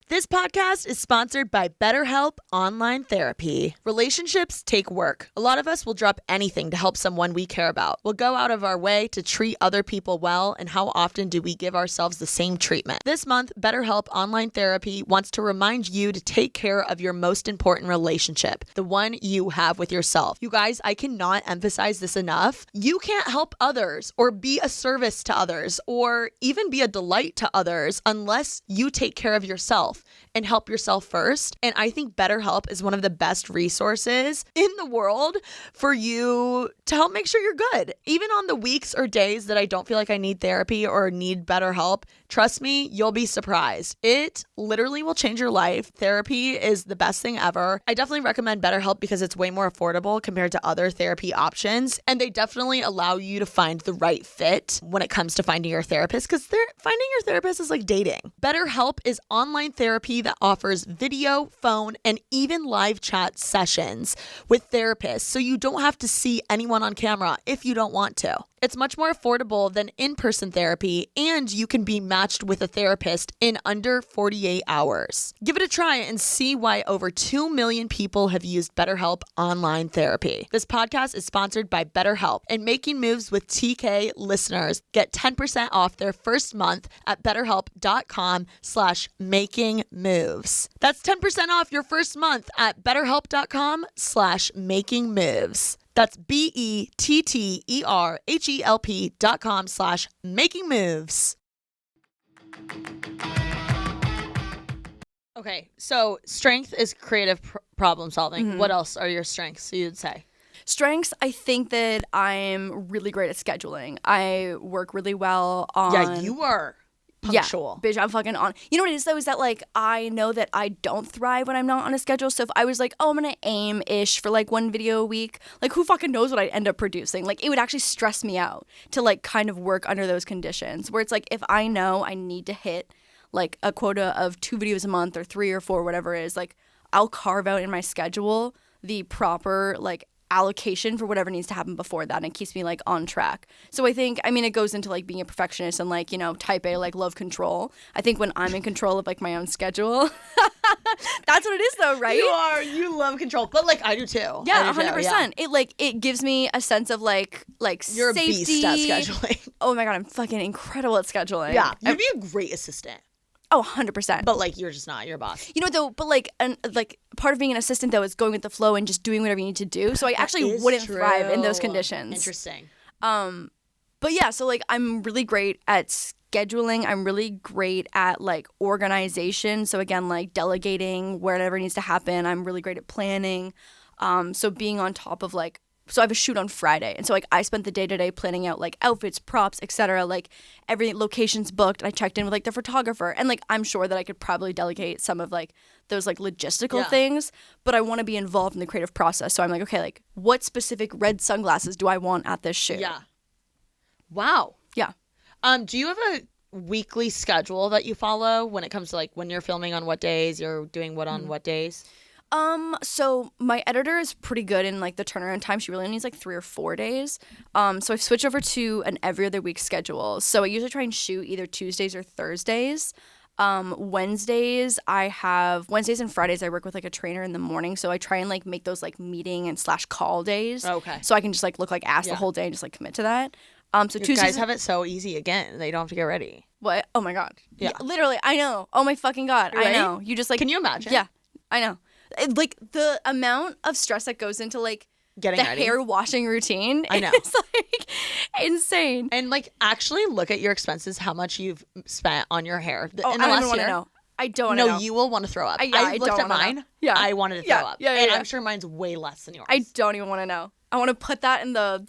This podcast is sponsored by BetterHelp Online Therapy. Relationships take work. A lot of us will drop anything to help someone we care about. We'll go out of our way to treat other people well, and how often do we give ourselves the same treatment? This month, BetterHelp Online Therapy wants to remind you to take care of your most important relationship, the one you have with yourself. You guys, I cannot emphasize this enough. You can't help others or be a service to others or even be a delight to others unless you take care of yourself and help yourself first. And I think BetterHelp is one of the best resources in the world for you to help make sure you're good. Even on the weeks or days that I don't feel like I need therapy or need BetterHelp, trust me, you'll be surprised. It literally will change your life. Therapy is the best thing ever. I definitely recommend BetterHelp because it's way more affordable compared to other therapy options. And they definitely allow you to find the right fit when it comes to finding your therapist, because finding your therapist is like dating. BetterHelp is online therapy that offers video, phone, and even live chat sessions with therapists, so you don't have to see anyone on camera if you don't want to. It's much more affordable than in-person therapy, and you can be matched with a therapist in under 48 hours. Give it a try and see why over 2 million people have used BetterHelp online therapy. This podcast is sponsored by BetterHelp, and Making Moves with TK listeners get 10% off their first month at betterhelp.com/makingmoves. That's 10% off your first month at betterhelp.com/makingmoves. That's BETTERHELP.com/makingmoves. Okay, so strength is creative problem solving. What else are your strengths, you'd say? Strengths, I think that I'm really great at scheduling. I work really well on... Yeah, you are punctual. Yeah, bitch, I'm fucking on. You know what it is, though, is that, like, I know that I don't thrive when I'm not on a schedule. So if I was like, oh, I'm going to aim-ish for, like, one video a week, like, who fucking knows what I'd end up producing? Like, it would actually stress me out to, like, kind of work under those conditions. Where it's like, if I know I need to hit, like, a quota of 2 videos a month or 3 or 4, whatever it is, like, I'll carve out in my schedule the proper, like, allocation for whatever needs to happen before that, and it keeps me like on track. So I think, I mean, it goes into like being a perfectionist and like, you know, type A, like love control. I think when I'm in control of like my own schedule, that's what it is though, right? You love control, but like I do too. Yeah, 100%. It gives me a sense of like you're safety. A beast at scheduling. Oh my God, I'm fucking incredible at scheduling. Yeah, you'd be a great assistant. Oh, 100%. But like you're just not your boss. You know though, but like part of being an assistant though is going with the flow and just doing whatever you need to do. So I actually wouldn't thrive in those conditions. Interesting. But yeah, so like I'm really great at scheduling. I'm really great at like organization. So again, like delegating wherever needs to happen. I'm really great at planning. So being on top of like, so I have a shoot on Friday. And so like I spent the day today planning out like outfits, props, etc. Like every location's booked. And I checked in with like the photographer. And like I'm sure that I could probably delegate some of like those like logistical things, but I want to be involved in the creative process. So I'm like, okay, like what specific red sunglasses do I want at this shoot? Yeah. Wow. Yeah. Do you have a weekly schedule that you follow when it comes to like when you're filming on what days, you're doing what on what days? So my editor is pretty good in like the turnaround time. She really needs like 3 or 4 days. So I've switched over to an every other week schedule. So I usually try and shoot either Tuesdays or Thursdays. Wednesdays and Fridays I work with like a trainer in the morning. So I try and like make those like meeting and / call days. Okay. So I can just like look like ass the whole day and just like commit to that. So Tuesdays guys have it so easy again. They don't have to get ready. What? Oh my God. Yeah. Literally, I know. Oh my fucking God. Right? I know. You just like. Can you imagine? Yeah. I know. Like the amount of stress that goes into like getting ready. Hair washing routine. I know. It's like insane. And like actually look at your expenses, how much you've spent on your hair. I don't even want to know. I don't want to know. No, you will want to throw up. I looked at mine. Know. Yeah. I wanted to throw up. Yeah, and I'm sure mine's way less than yours. I don't even want to know. I want to put that in you know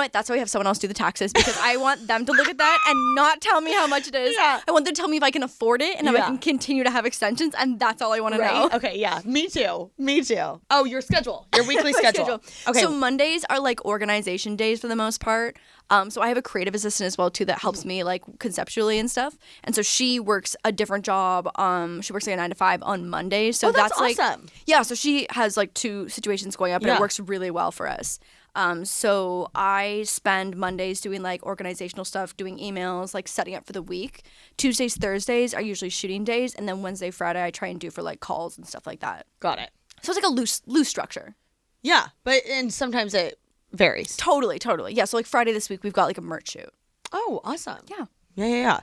what? That's why we have someone else do the taxes, because I want them to look at that and not tell me how much it is. Yeah. I want them to tell me if I can afford it and if I can continue to have extensions, and that's all I want to know. Okay, yeah. Me too. Oh, your schedule. Your weekly schedule. Okay. So Mondays are like organization days for the most part. So I have a creative assistant as well too that helps me like conceptually and stuff. And so she works a different job. She works like a 9 to 5 on Mondays. So that's like awesome. Yeah, so she has like 2 situations going up and it works really well for us. So I spend Mondays doing like organizational stuff, doing emails, like setting up for the week. Tuesdays, Thursdays are usually shooting days, and then Wednesday, Friday I try and do for like calls and stuff like that. Got it. So it's like a loose structure. Yeah, and sometimes it varies. Totally. Yeah, so like Friday this week we've got like a merch shoot. Oh, awesome. Yeah. Yeah.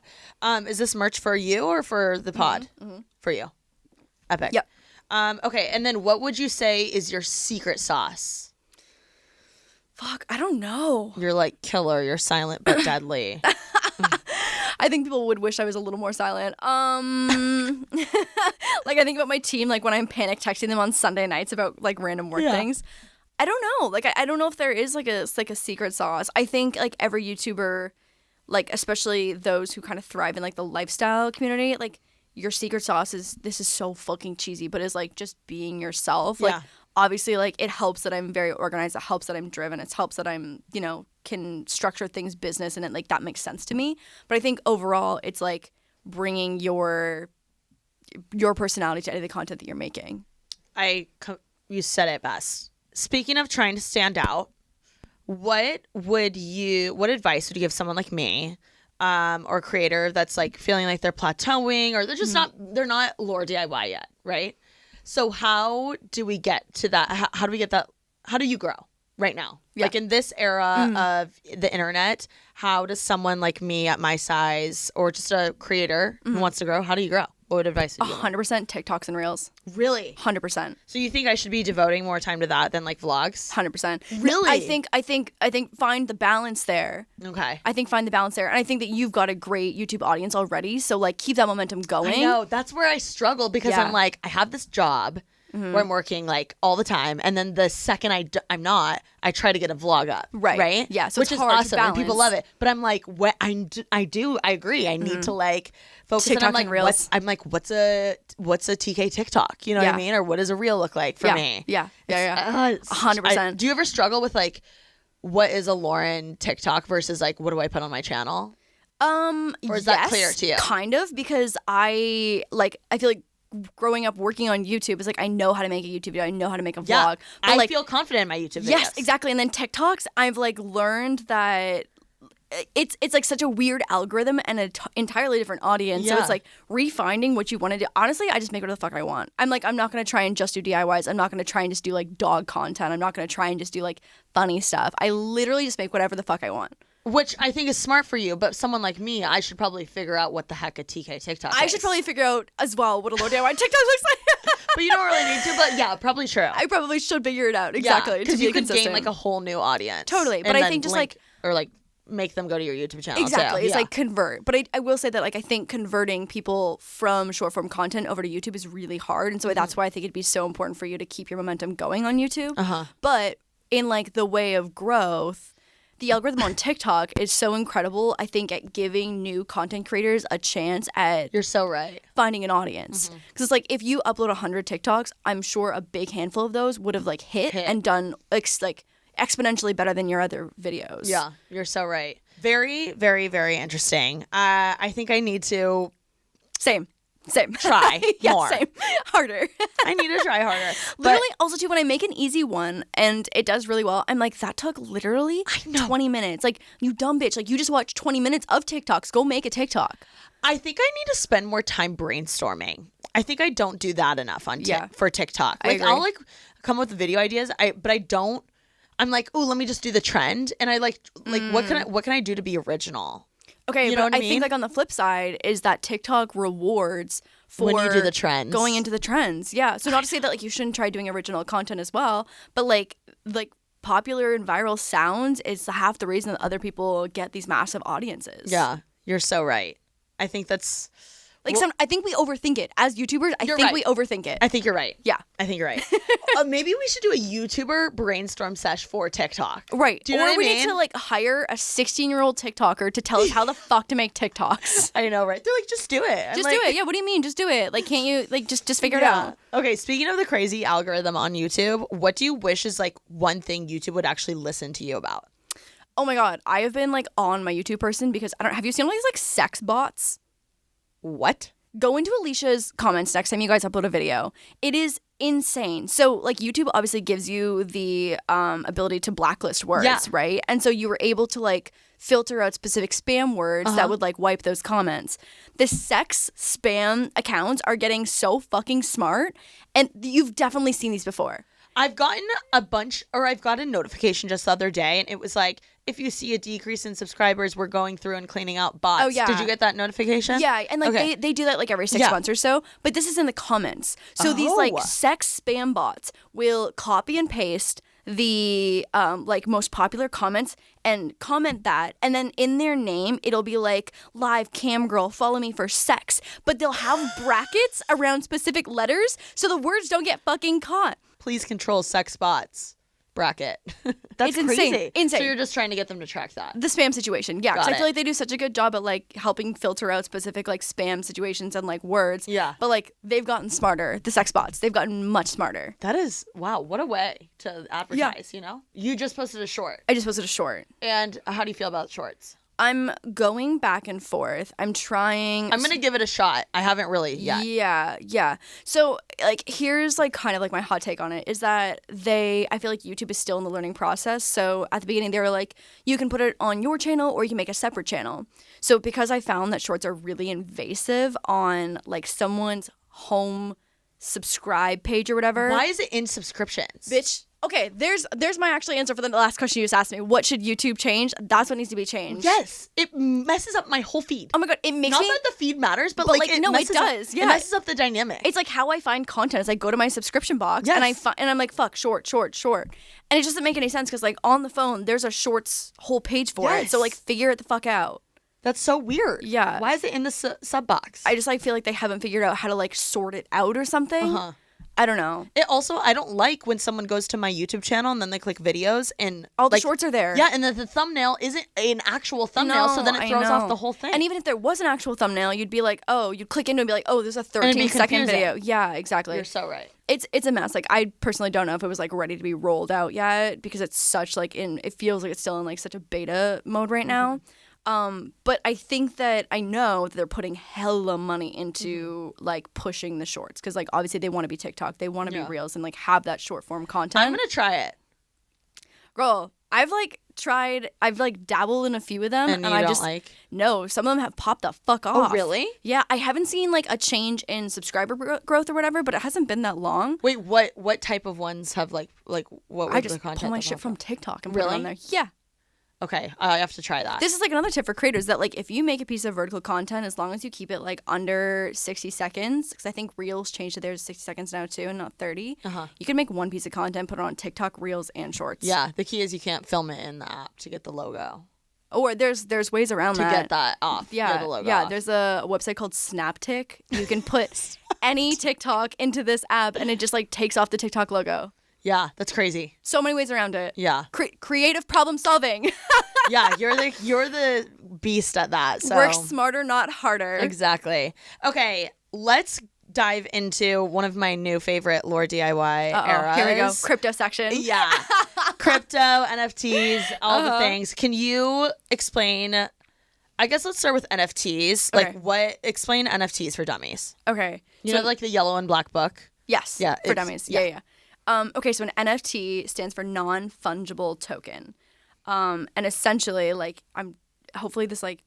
Is this merch for you or for the pod? Mm-hmm. For you. Epic. Yep. Okay, and then what would you say is your secret sauce? Fuck, I don't know. You're like killer. You're silent but deadly. I think people would wish I was a little more silent. Like I think about my team, like when I'm panic texting them on Sunday nights about like random work things. I don't know. Like I don't know if there is like a secret sauce. I think like every YouTuber, like especially those who kind of thrive in like the lifestyle community, like your secret sauce is, this is so fucking cheesy, but is like just being yourself. Like obviously like it helps that I'm very organized. It helps that I'm driven. It helps that I'm, you know, can structure things business, and it like that makes sense to me. But I think overall it's like bringing your personality to any of the content that you're making. You said it best. Speaking of trying to stand out, what advice would you give someone like me, or a creator that's like feeling like they're plateauing or they're just they're not LaurDIY yet, right? So how do we get to that? How do we get that? How do you grow right now? Yeah. Like in this era of the internet, how does someone like me at my size or just a creator who wants to grow, how do you grow? What advice would you give? 100% TikToks and Reels. Really? 100%. So you think I should be devoting more time to that than like vlogs? 100%. Really? I think find the balance there. Okay. I think find the balance there. And I think that you've got a great YouTube audience already. So like keep that momentum going. I know. That's where I struggle because I'm like, I have this job where I'm working like all the time. And then the second I'm not, I try to get a vlog up. Right? Yeah. So which is awesome. And people love it. But I'm like, what I agree. I need to like focus TikTok on like, and Reels. what's a TK TikTok? You know what I mean? Or what does a reel look like for me? Yeah. 100%. Do you ever struggle with like, what is a Lauren TikTok versus like, what do I put on my channel? Or is that clear to you? Kind of, because I feel like growing up working on YouTube is like I know how to make a YouTube video, I know how to make a vlog. Yeah, but I feel confident in my YouTube videos. Yes, exactly. And then TikToks, I've like learned that it's like such a weird algorithm and an entirely different audience. So it's like refinding what you want to do. Honestly, I just make whatever the fuck I want. I'm like, I'm not going to try and just do DIYs. I'm not going to try and just do like dog content. I'm not going to try and just do like funny stuff. I literally just make whatever the fuck I want. Which I think is smart for you, but someone like me, I should probably figure out what the heck a TK TikTok is. I should probably figure out as well what a LaurDIY TikTok looks like. But you don't really need to, but yeah, probably true. I probably should figure it out. Exactly. Because you could gain like a whole new audience. Totally. But I think just like... Or like make them go to your YouTube channel. Exactly. Too. It's like convert. But I will say that like I think converting people from short form content over to YouTube is really hard. And so that's why I think it'd be so important for you to keep your momentum going on YouTube. But in like the way of growth, the algorithm on TikTok is so incredible, I think, at giving new content creators a chance at... You're so right. ...finding an audience. Because it's like, if you upload 100 TikToks, I'm sure a big handful of those would have, like, hit. And done, like, exponentially better than your other videos. Yeah, you're so right. Very, very, very interesting. I think I need to... Same. Try more. Same. Harder. I need to try harder. Literally, also, too, when I make an easy one and it does really well, I'm like, that took literally 20 minutes. Like, you dumb bitch. Like, you just watched 20 minutes of TikToks. Go make a TikTok. I think I need to spend more time brainstorming. I think I don't do that enough for TikTok. Like, I'll, like, come up with video ideas, but I don't. I'm like, oh, let me just do the trend. And I, like what can I do to be original? Okay, you know what I mean? Think like on the flip side is that TikTok rewards for when you do the trends. Going into the trends. Yeah. So not to say that like you shouldn't try doing original content as well, but like popular and viral sounds is half the reason that other people get these massive audiences. Yeah. You're so right. I think that's like I think we overthink it as YouTubers. I think we overthink it. I think you're right. Yeah. I think you're right. Maybe we should do a YouTuber brainstorm sesh for TikTok. Right. Do you know what I mean? Or we need to like hire a 16-year-old TikToker to tell us how the fuck to make TikToks. I know, right? They're like, just do it. Do it. Yeah, what do you mean? Just do it. Like, can't you like just figure it out? Okay, speaking of the crazy algorithm on YouTube, what do you wish is like one thing YouTube would actually listen to you about? Oh my God. I have been like on my YouTube person because have you seen all these like sex bots? What? Go into Alicia's comments next time you guys upload a video. It is insane. So like YouTube obviously gives you the ability to blacklist words, right? And so you were able to like filter out specific spam words that would like wipe those comments. The sex spam accounts are getting so fucking smart, and you've definitely seen these before. I've gotten a bunch, or I've got a notification just the other day, and it was like, if you see a decrease in subscribers, we're going through and cleaning out bots. Oh, yeah. Did you get that notification? Yeah, and like they do that like every 6 months or so, but this is in the comments. So these like sex spam bots will copy and paste the like most popular comments and comment that, and then in their name it'll be like live cam girl follow me for sex, but they'll have brackets around specific letters so the words don't get fucking caught. Please control sex bots bracket. That's it's crazy. Insane. So you're just trying to get them to track that. The spam situation. Yeah, because I feel like they do such a good job at like helping filter out specific like spam situations and like words. Yeah. But like they've gotten smarter. The sex bots, they've gotten much smarter. That is, wow, what a way to advertise, you know? You just posted a short. I just posted a short. And how do you feel about shorts? I'm going back and forth. I'm trying. I'm going to give it a shot. I haven't really yet. Yeah. So, like, here's, like, kind of, like, my hot take on it is that I feel like YouTube is still in the learning process. So, at the beginning, they were like, you can put it on your channel or you can make a separate channel. So, because I found that shorts are really invasive on, like, someone's home subscribe page or whatever. Why is it in subscriptions? Bitch. Okay, there's my actual answer for the last question you just asked me. What should YouTube change? That's what needs to be changed. Yes, it messes up my whole feed. Oh my god, it makes Not me. that the feed matters, but like no, it does. Yeah, it messes up the dynamic. It's like how I find content. Is I go to my subscription box Yes. and I'm like, fuck, short, and it just doesn't make any sense because like on the phone there's a shorts whole page for it. So like figure it the fuck out. That's so weird. Yeah. Why is it in the sub box? I just like feel like they haven't figured out how to like sort it out or something. I don't know. It also, I don't like when someone goes to my YouTube channel and then they click videos and all the shorts are there. Yeah, and the thumbnail isn't an actual thumbnail, so then it throws off the whole thing. And even if there was an actual thumbnail, you'd be like, oh, you'd click into it and be like, oh, there's a 13-second video. Yeah, exactly. You're so right. It's a mess. Like I personally don't know if it was like ready to be rolled out yet because it's such like it feels like it's still in like such a beta mode right now. But I think that I know that they're putting hella money into like pushing the shorts because like obviously they want to be TikTok, they want to be Reels and like have that short form content. I'm gonna try it, girl. I've dabbled in a few of them and I just like no. Some of them have popped the fuck off. Oh really? Yeah, I haven't seen like a change in subscriber growth or whatever, but it hasn't been that long. Wait, what type of ones have like what? I just the content pull my shit from TikTok and put it on there. Yeah. Okay, I have to try that. This is like another tip for creators that like if you make a piece of vertical content, as long as you keep it like under 60 seconds, because I think Reels changed to theirs 60 seconds now too and not 30. You can make one piece of content, put it on TikTok, Reels, and Shorts. Yeah, the key is you can't film it in the app to get the logo. Or there's ways around to get that off. Yeah, the logo yeah. off. There's a website called Snaptic. You can put any TikTok into this app, and it just like takes off the TikTok logo. Yeah, that's crazy. So many ways around it. Yeah. Creative problem solving. Yeah, you're the beast at that. So. Work smarter, not harder. Exactly. Okay, let's dive into one of my new favorite LaurDIY eras. Here we go. Crypto section. Yeah. Crypto, NFTs, all the things. Can you explain, I guess let's start with NFTs. Okay. Like explain NFTs for dummies. Okay. You know like the yellow and black book? Yes. Yeah. For dummies. Yeah. Okay, so an NFT stands for non-fungible token. And essentially, like, hopefully this, like,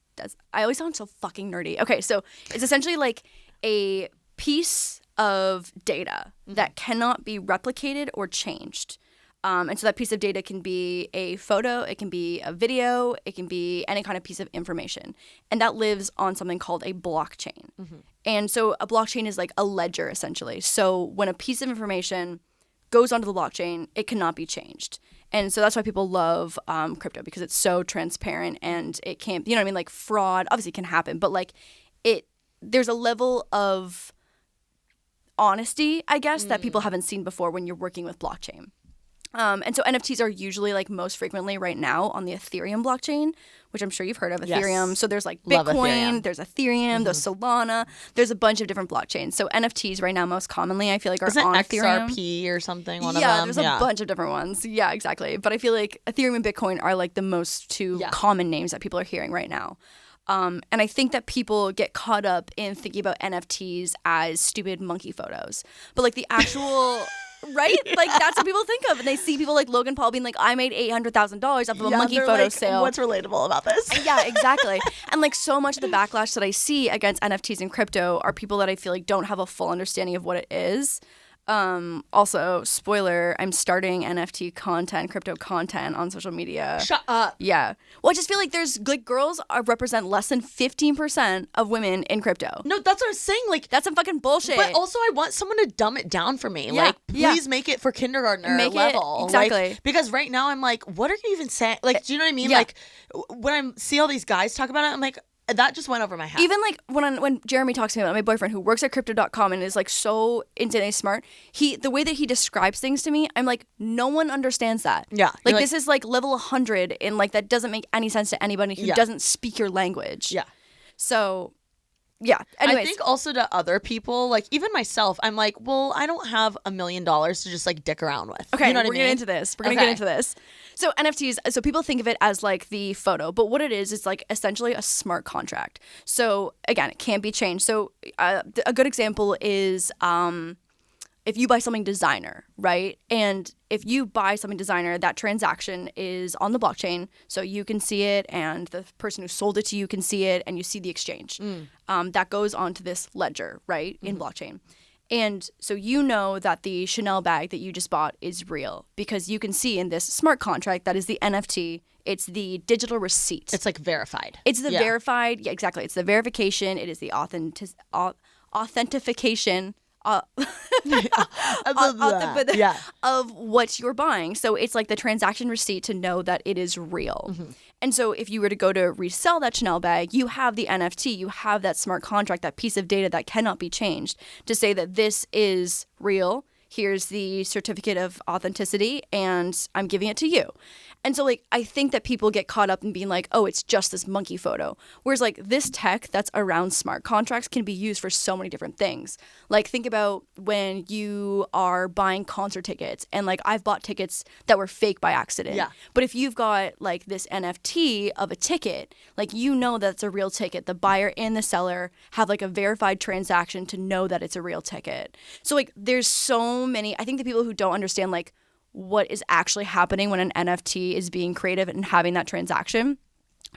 I always sound so fucking nerdy. Okay, so it's essentially, like, a piece of data that cannot be replicated or changed. And so that piece of data can be a photo, it can be a video, it can be any kind of piece of information. And that lives on something called a blockchain. And so a blockchain is like a ledger, essentially. So when a piece of information goes onto the blockchain, it cannot be changed. And so that's why people love crypto, because it's so transparent and it can't, you know what I mean? Like fraud obviously can happen, but like there's a level of honesty, I guess, that people haven't seen before when you're working with blockchain. And so NFTs are usually like most frequently right now on the Ethereum blockchain, which I'm sure you've heard of, Ethereum. Yes. So there's like Love Bitcoin, Ethereum. there's Ethereum, there's Solana, there's a bunch of different blockchains. So NFTs right now most commonly I feel like are Isn't on XRP Ethereum. or something one Yeah, of them? there's a bunch of different ones. Yeah, exactly. But I feel like Ethereum and Bitcoin are like the most two common names that people are hearing right now. And I think that people get caught up in thinking about NFTs as stupid monkey photos. But like the actual... Right? Like, that's what people think of. And they see people like Logan Paul being like, I made $800,000 off of a monkey photo sale. What's relatable about this? Yeah, exactly. And like so much of the backlash that I see against NFTs and crypto are people that I feel like don't have a full understanding of what it is. Also, spoiler, I'm starting NFT content, crypto content on social media. Shut up. Yeah. Well, I just feel like there's like girls represent less than 15% of women in crypto. No, that's what I was saying. Like, that's some fucking bullshit. But also, I want someone to dumb it down for me. Yeah, Like, please make it for kindergartner level. Exactly. Like, because right now I'm like, what are you even saying? Like, do you know what I mean? Yeah. Like, when I see all these guys talk about it, I'm like, that just went over my head. Even like when Jeremy talks to me about my boyfriend who works at crypto.com and is like so insanely smart, the way that he describes things to me, I'm like, no one understands that. Yeah. Like this is like level 100 and like that doesn't make any sense to anybody who doesn't speak your language. Yeah. So Yeah. Anyways. I think also to other people, like even myself, I'm like, well, I don't have $1 million to just like dick around with. Okay, you know what we're I mean? getting into this. We're gonna get into this. So NFTs, so people think of it as like the photo, but what it is like essentially a smart contract. So again, it can't be changed. So a good example is if you buy something designer, right? And if you buy something designer, that transaction is on the blockchain, so you can see it, and the person who sold it to you can see it, and you see the exchange. That goes onto this ledger, right, in blockchain. And so you know that the Chanel bag that you just bought is real because you can see in this smart contract that is the NFT, it's the digital receipt. It's like verified. It's the verified, yeah, exactly. It's the verification. It is the authentication of what you're buying. So it's like the transaction receipt to know that it is real. And so if you were to go to resell that Chanel bag, you have the NFT, you have that smart contract, that piece of data that cannot be changed to say that this is real. Here's the certificate of authenticity, and I'm giving it to you. And so, like, I think that people get caught up in being like, oh, it's just this monkey photo. Whereas, like, this tech that's around smart contracts can be used for so many different things. Like, think about when you are buying concert tickets. And, like, I've bought tickets that were fake by accident. Yeah. But if you've got, like, this NFT of a ticket, like, you know that it's a real ticket. The buyer and the seller have, like, a verified transaction to know that it's a real ticket. So, like, there's so many. I think the people who don't understand, like, what is actually happening when an NFT is being creative and having that transaction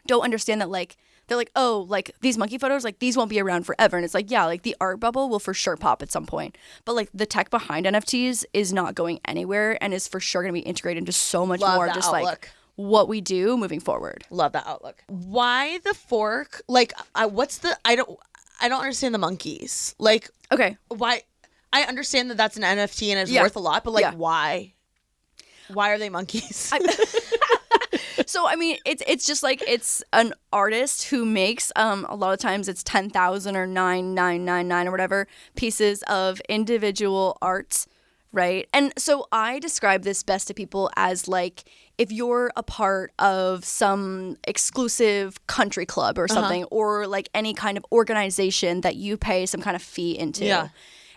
don't understand that, like, they're like, oh, like these monkey photos, like these won't be around forever. And it's like, yeah, like the art bubble will for sure pop at some point. But like the tech behind NFTs is not going anywhere and is for sure going to be integrated into so much more just outlook. Like what we do moving forward. Love that outlook. Why the fork? Like, I don't understand the monkeys. Like, okay, why? I understand that that's an NFT and it's worth a lot, but like, why? Why are they monkeys? So, I mean, it's just like it's an artist who makes, a lot of times it's 10,000 or 9,999 or whatever pieces of individual art, right? And so I describe this best to people as like if you're a part of some exclusive country club or something, or like any kind of organization that you pay some kind of fee into. Yeah.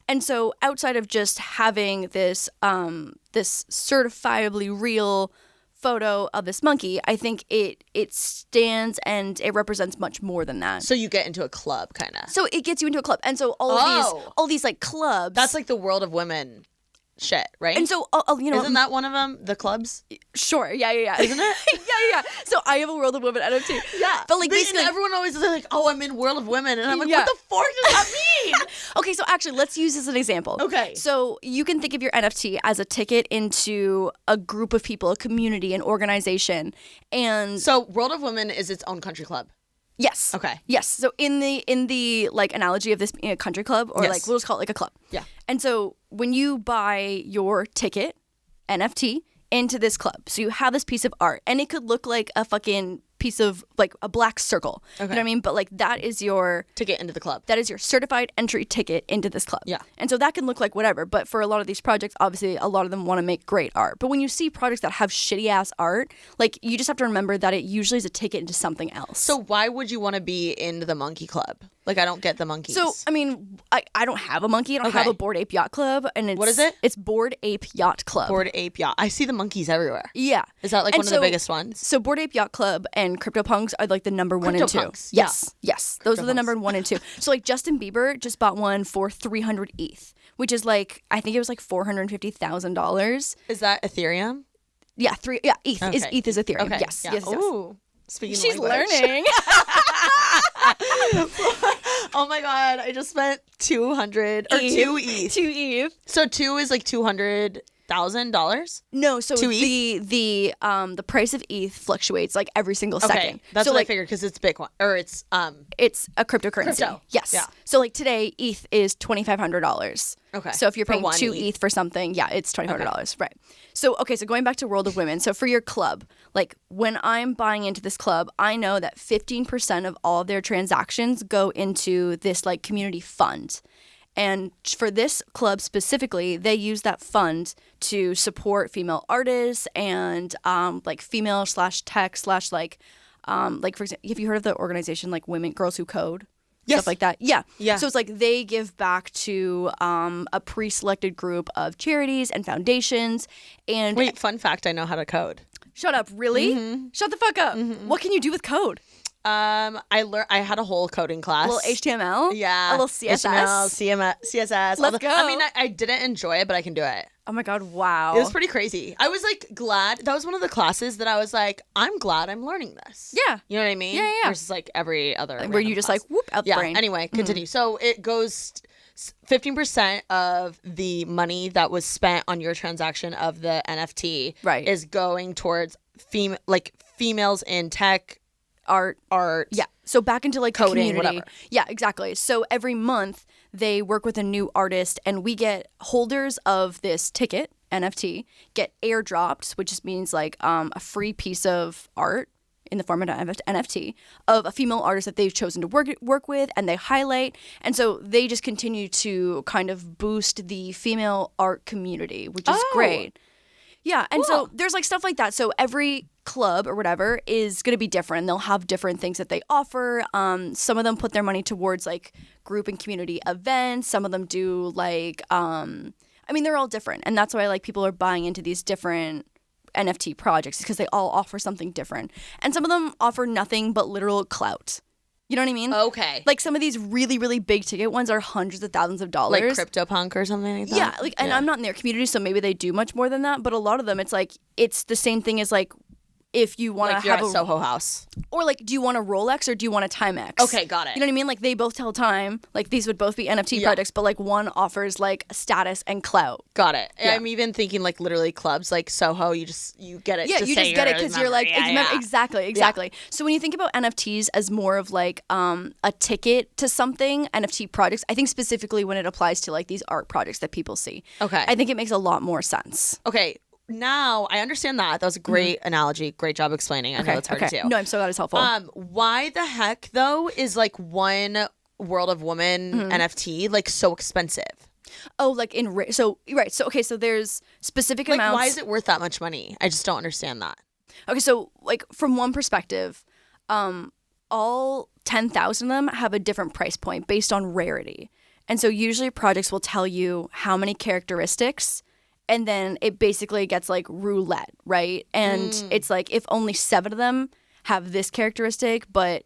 And so outside of just having this this certifiably real photo of this monkey, I think it stands and it represents much more than that. So you get into a club, kind of. So it gets you into a club. And so all these like clubs. That's like the World of Women shit, right? And so, you know. Isn't that one of them, the clubs? Sure, yeah. Isn't it? yeah. So I have a World of Women NFT. Yeah. But like basically. Everyone always is like, oh, I'm in World of Women. And I'm like, what the fork does that mean? Okay, so actually, let's use this as an example. Okay. So you can think of your NFT as a ticket into a group of people, a community, an organization. And so World of Women is its own country club. Yes. Okay. Yes. So in the like analogy of this country club, or like we'll just call it like a club. Yeah. And so when you buy your ticket, NFT, into this club, so you have this piece of art, and it could look like a fucking piece of like a black circle. Okay. You know what I mean? But like that is your ticket into the club. That is your certified entry ticket into this club. Yeah. And so that can look like whatever. But for a lot of these projects, obviously a lot of them want to make great art. But when you see projects that have shitty ass art, like you just have to remember that it usually is a ticket into something else. So why would you want to be in the monkey club? Like, I don't get the monkeys. So, I mean, I don't have a monkey. I don't have a Bored Ape Yacht Club. And what is it? It's Bored Ape Yacht Club. Bored Ape Yacht. I see the monkeys everywhere. Yeah. Is that like one of the biggest ones? So Bored Ape Yacht Club and CryptoPunks are like the number 1 and 2. Yes. Those are the number 1 and 2. So like Justin Bieber just bought one for 300 ETH, which is like, I think it was like $450,000. Is that Ethereum? Yeah, ETH. Okay. ETH is Ethereum. Okay. Yes. Yeah. Yes. Ooh. Speaking She's language. Learning. Oh my god, I just spent 200 or 2 ETH. 2 ETH. So 2 is like $200,000? No, so the price of ETH fluctuates like every single second. That's so what like, I figured because it's Bitcoin or it's a cryptocurrency. Crypto. Yes. Yeah. So like today ETH is $2,500. Okay. So if you're paying 2 ETH for something, it's $2,500. Okay. Right. So so going back to World of Women. So for your club, like when I'm buying into this club, I know that 15% of all of their transactions go into this like community fund. And for this club specifically, they use that fund to support female artists and like female /tech / like for example, have you heard of the organization like Girls Who Code? stuff like that. Yeah. Yeah. So it's like they give back to a pre-selected group of charities and foundations. And Wait, fun fact, I know how to code. Shut up, really? Shut the fuck up. What can you do with code? I had a whole coding class. A little HTML? Yeah. A little CSS? HTML, CSS. Let's go. I mean, I didn't enjoy it, but I can do it. Oh my God, wow. It was pretty crazy. I was like glad. That was one of the classes that I was like, I'm glad I'm learning this. Yeah. You know what I mean? Yeah, yeah. Versus like every other where you just class. like, whoop, out the brain. Anyway, continue. So it goes 15% of the money that was spent on your transaction of the NFT is going towards females in tech, art. Yeah. So back into like coding, community. whatever. Yeah, exactly. So every month they work with a new artist and we get holders of this ticket, NFT, get airdropped, which just means like a free piece of art in the form of an NFT of a female artist that they've chosen to work with and they highlight. And so they just continue to kind of boost the female art community, which is great. Yeah. And so there's like stuff like that. So every club or whatever is going to be different. They'll have different things that they offer. Some of them put their money towards like group and community events. Some of them do like, I mean, they're all different. And that's why like people are buying into these different NFT projects because they all offer something different. And some of them offer nothing but literal clout. You know what I mean? Okay. Like some of these really, really big ticket ones are hundreds of thousands of dollars. Like CryptoPunk or something like that? Yeah. Like, and I'm not in their community, so maybe they do much more than that. But a lot of them, it's like, it's the same thing as like, if you want to have a Soho House. Or like, do you want a Rolex or do you want a Timex? Okay, got it. You know what I mean? Like they both tell time. Like these would both be NFT projects, but like one offers like status and clout. Got it. Yeah. I'm even thinking like literally clubs like Soho. You get it. Yeah, to you say just get it you're because a you're like member. exactly. So when you think about NFTs as more of like a ticket to something, NFT projects, I think specifically when it applies to like these art projects that people see. Okay. I think it makes a lot more sense. Okay. Now I understand that. That was a great analogy. Great job explaining. I know it's hard to do. No, I'm so glad it's helpful. Why the heck though is like one World of Women NFT like so expensive? Oh, like so there's specific like, amounts. Why is it worth that much money? I just don't understand that. Okay, so like from one perspective, all 10,000 of them have a different price point based on rarity. And so usually projects will tell you how many characteristics, and then it basically gets like roulette, right? And it's like if only 7 of them have this characteristic, but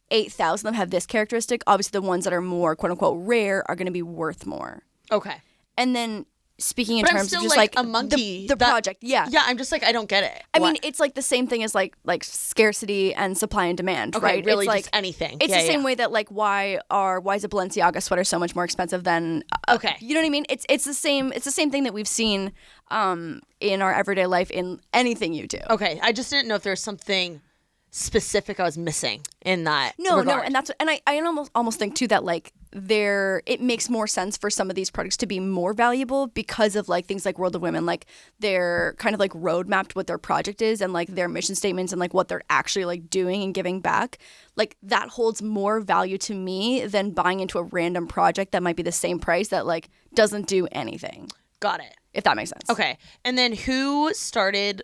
8,000 of them have this characteristic, obviously the ones that are more quote unquote rare are going to be worth more. Okay. And then speaking in but terms I'm still of just like like a monkey. the project, yeah. Yeah, I'm just like I don't get it. I mean, it's like the same thing as like scarcity and supply and demand, okay, right? Really, it's like just anything. It's the same way that like why is a Balenciaga sweater so much more expensive than you know what I mean? It's the same thing that we've seen in our everyday life in anything you do. Okay, I just didn't know if there's something specific I was missing in that. No, regard. and that's I almost think too that like it makes more sense for some of these products to be more valuable because of like things like World of Women, like they're kind of like roadmapped what their project is and like their mission statements and like what they're actually like doing and giving back. Like that holds more value to me than buying into a random project that might be the same price that like doesn't do anything. Got it. If that makes sense. Okay. And then who starts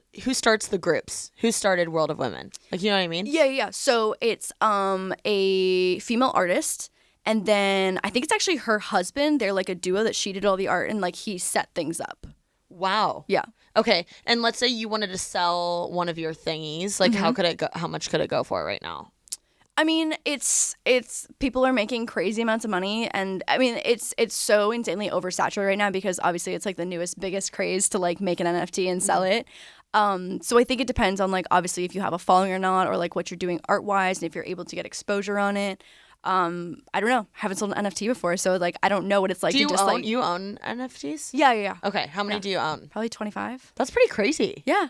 the groups? Who started World of Women? Like, you know what I mean? Yeah. So it's a female artist, and then I think it's actually her husband. They're like a duo that she did all the art and like he set things up. Wow. Yeah. Okay. And let's say you wanted to sell one of your thingies. Like how much could it go for right now? I mean, it's people are making crazy amounts of money, and I mean, it's so insanely oversaturated right now because obviously it's like the newest, biggest craze to like make an NFT and sell it. So I think it depends on like obviously if you have a following or not, or like what you're doing art wise, and if you're able to get exposure on it. I don't know. I haven't sold an NFT before, so like I don't know what it's like you own NFTs? Yeah. Okay, how many do you own? Probably 25. That's pretty crazy. Yeah.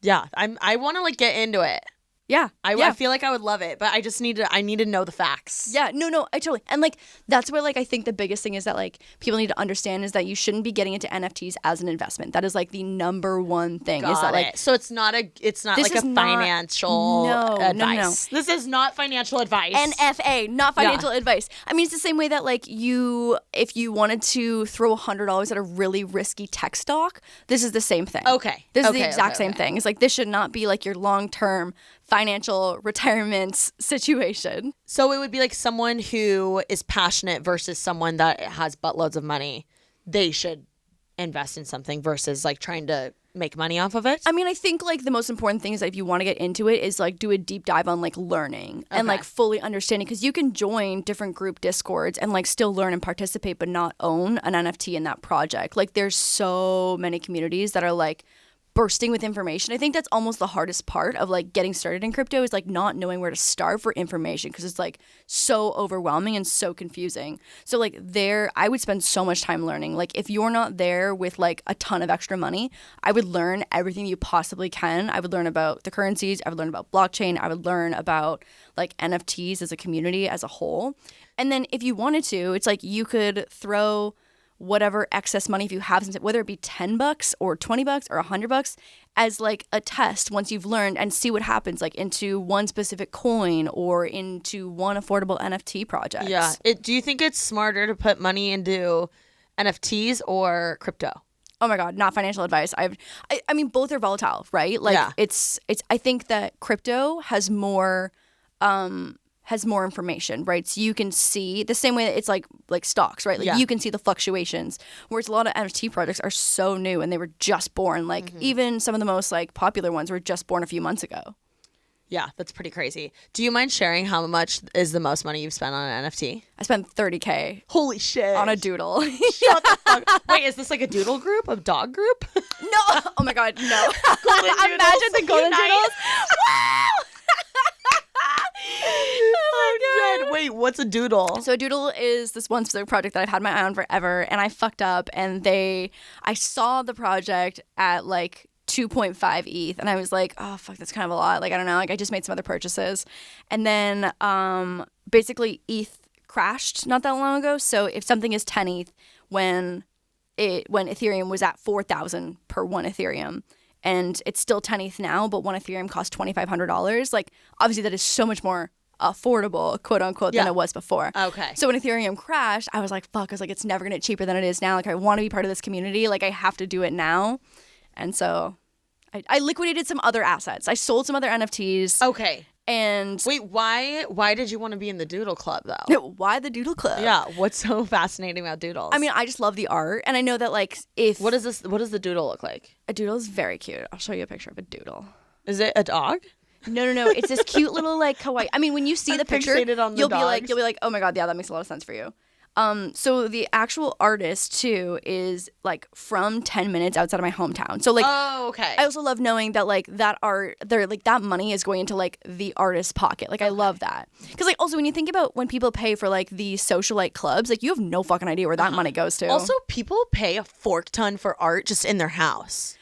Yeah, I want to like get into it. Yeah. I feel like I would love it, but I just need to know the facts. Yeah, no, I totally. And like that's where like I think the biggest thing is that like people need to understand is that you shouldn't be getting into NFTs as an investment. That is like the number one thing. Got is that it. like so it's not like a financial advice. No. This is not financial advice. NFA, not financial advice. I mean, it's the same way that like if you wanted to throw $100 at a really risky tech stock, this is the same thing. Okay. This is the exact same thing. It's like this should not be like your long-term financial retirement situation. So it would be like someone who is passionate versus someone that has buttloads of money. They should invest in something versus like trying to make money off of it. I mean, I think like the most important thing is that if you want to get into it is like do a deep dive on like learning and like fully understanding, because you can join different group discords and like still learn and participate but not own an NFT in that project. Like there's so many communities that are like bursting with information. I think that's almost the hardest part of like getting started in crypto is like not knowing where to start for information, because it's like so overwhelming and so confusing. So like there, I would spend so much time learning. Like if you're not there with like a ton of extra money, I would learn everything you possibly can. I would learn about the currencies. I would learn about blockchain. I would learn about like NFTs as a community as a whole. And then if you wanted to, it's like you could throw whatever excess money, if you have, whether it be $10 or $20 or $100, as like a test once you've learned, and see what happens, like into one specific coin or into one affordable NFT project. Yeah. Do you think it's smarter to put money into NFTs or crypto? Oh my God, not financial advice. I mean, both are volatile, right? Like it's. I think that crypto has more information, right? So you can see the same way that it's like stocks, right? Like you can see the fluctuations, whereas a lot of NFT projects are so new and they were just born. Like even some of the most like popular ones were just born a few months ago. Yeah, that's pretty crazy. Do you mind sharing how much is the most money you've spent on an NFT? I spent $30,000. Holy shit. On a doodle. Shut the fuck. Wait, is this like a doodle group? A dog group? No. Oh my God, no. Golden Imagine the golden doodles. Wow. Oh my God. Wait, what's a doodle? So a doodle is this one specific project that I've had my eye on forever, and I fucked up, and I saw the project at like 2.5 ETH, and I was like, oh fuck, that's kind of a lot. Like I don't know, like I just made some other purchases, and then basically ETH crashed not that long ago. So if something is 10 ETH when Ethereum was at 4,000 per one Ethereum, and it's still 10 ETH now, but one Ethereum costs $2,500. Like obviously that is so much more affordable, quote unquote, than it was before. Okay. So when Ethereum crashed, I was like, fuck, I was like, it's never gonna get cheaper than it is now. Like I want to be part of this community. Like I have to do it now. And so I liquidated some other assets. I sold some other NFTs. Okay. And wait, why did you want to be in the Doodle Club though? Why the Doodle Club? Yeah, what's so fascinating about doodles? I mean, I just love the art, and I know that like what does the doodle look like? A doodle is very cute. I'll show you a picture of a doodle. Is it a dog? No. It's this cute little like kawaii. I mean, when you see the picture, you'll be like, oh my God, yeah, that makes a lot of sense for you. So the actual artist too is like from 10 minutes outside of my hometown. So like, oh, okay. I also love knowing that like that art, like that money is going into like the artist's pocket. Like I love that. Cause like also when you think about when people pay for like the socialite clubs, like you have no fucking idea where that money goes to. Also, people pay a fork ton for art just in their house.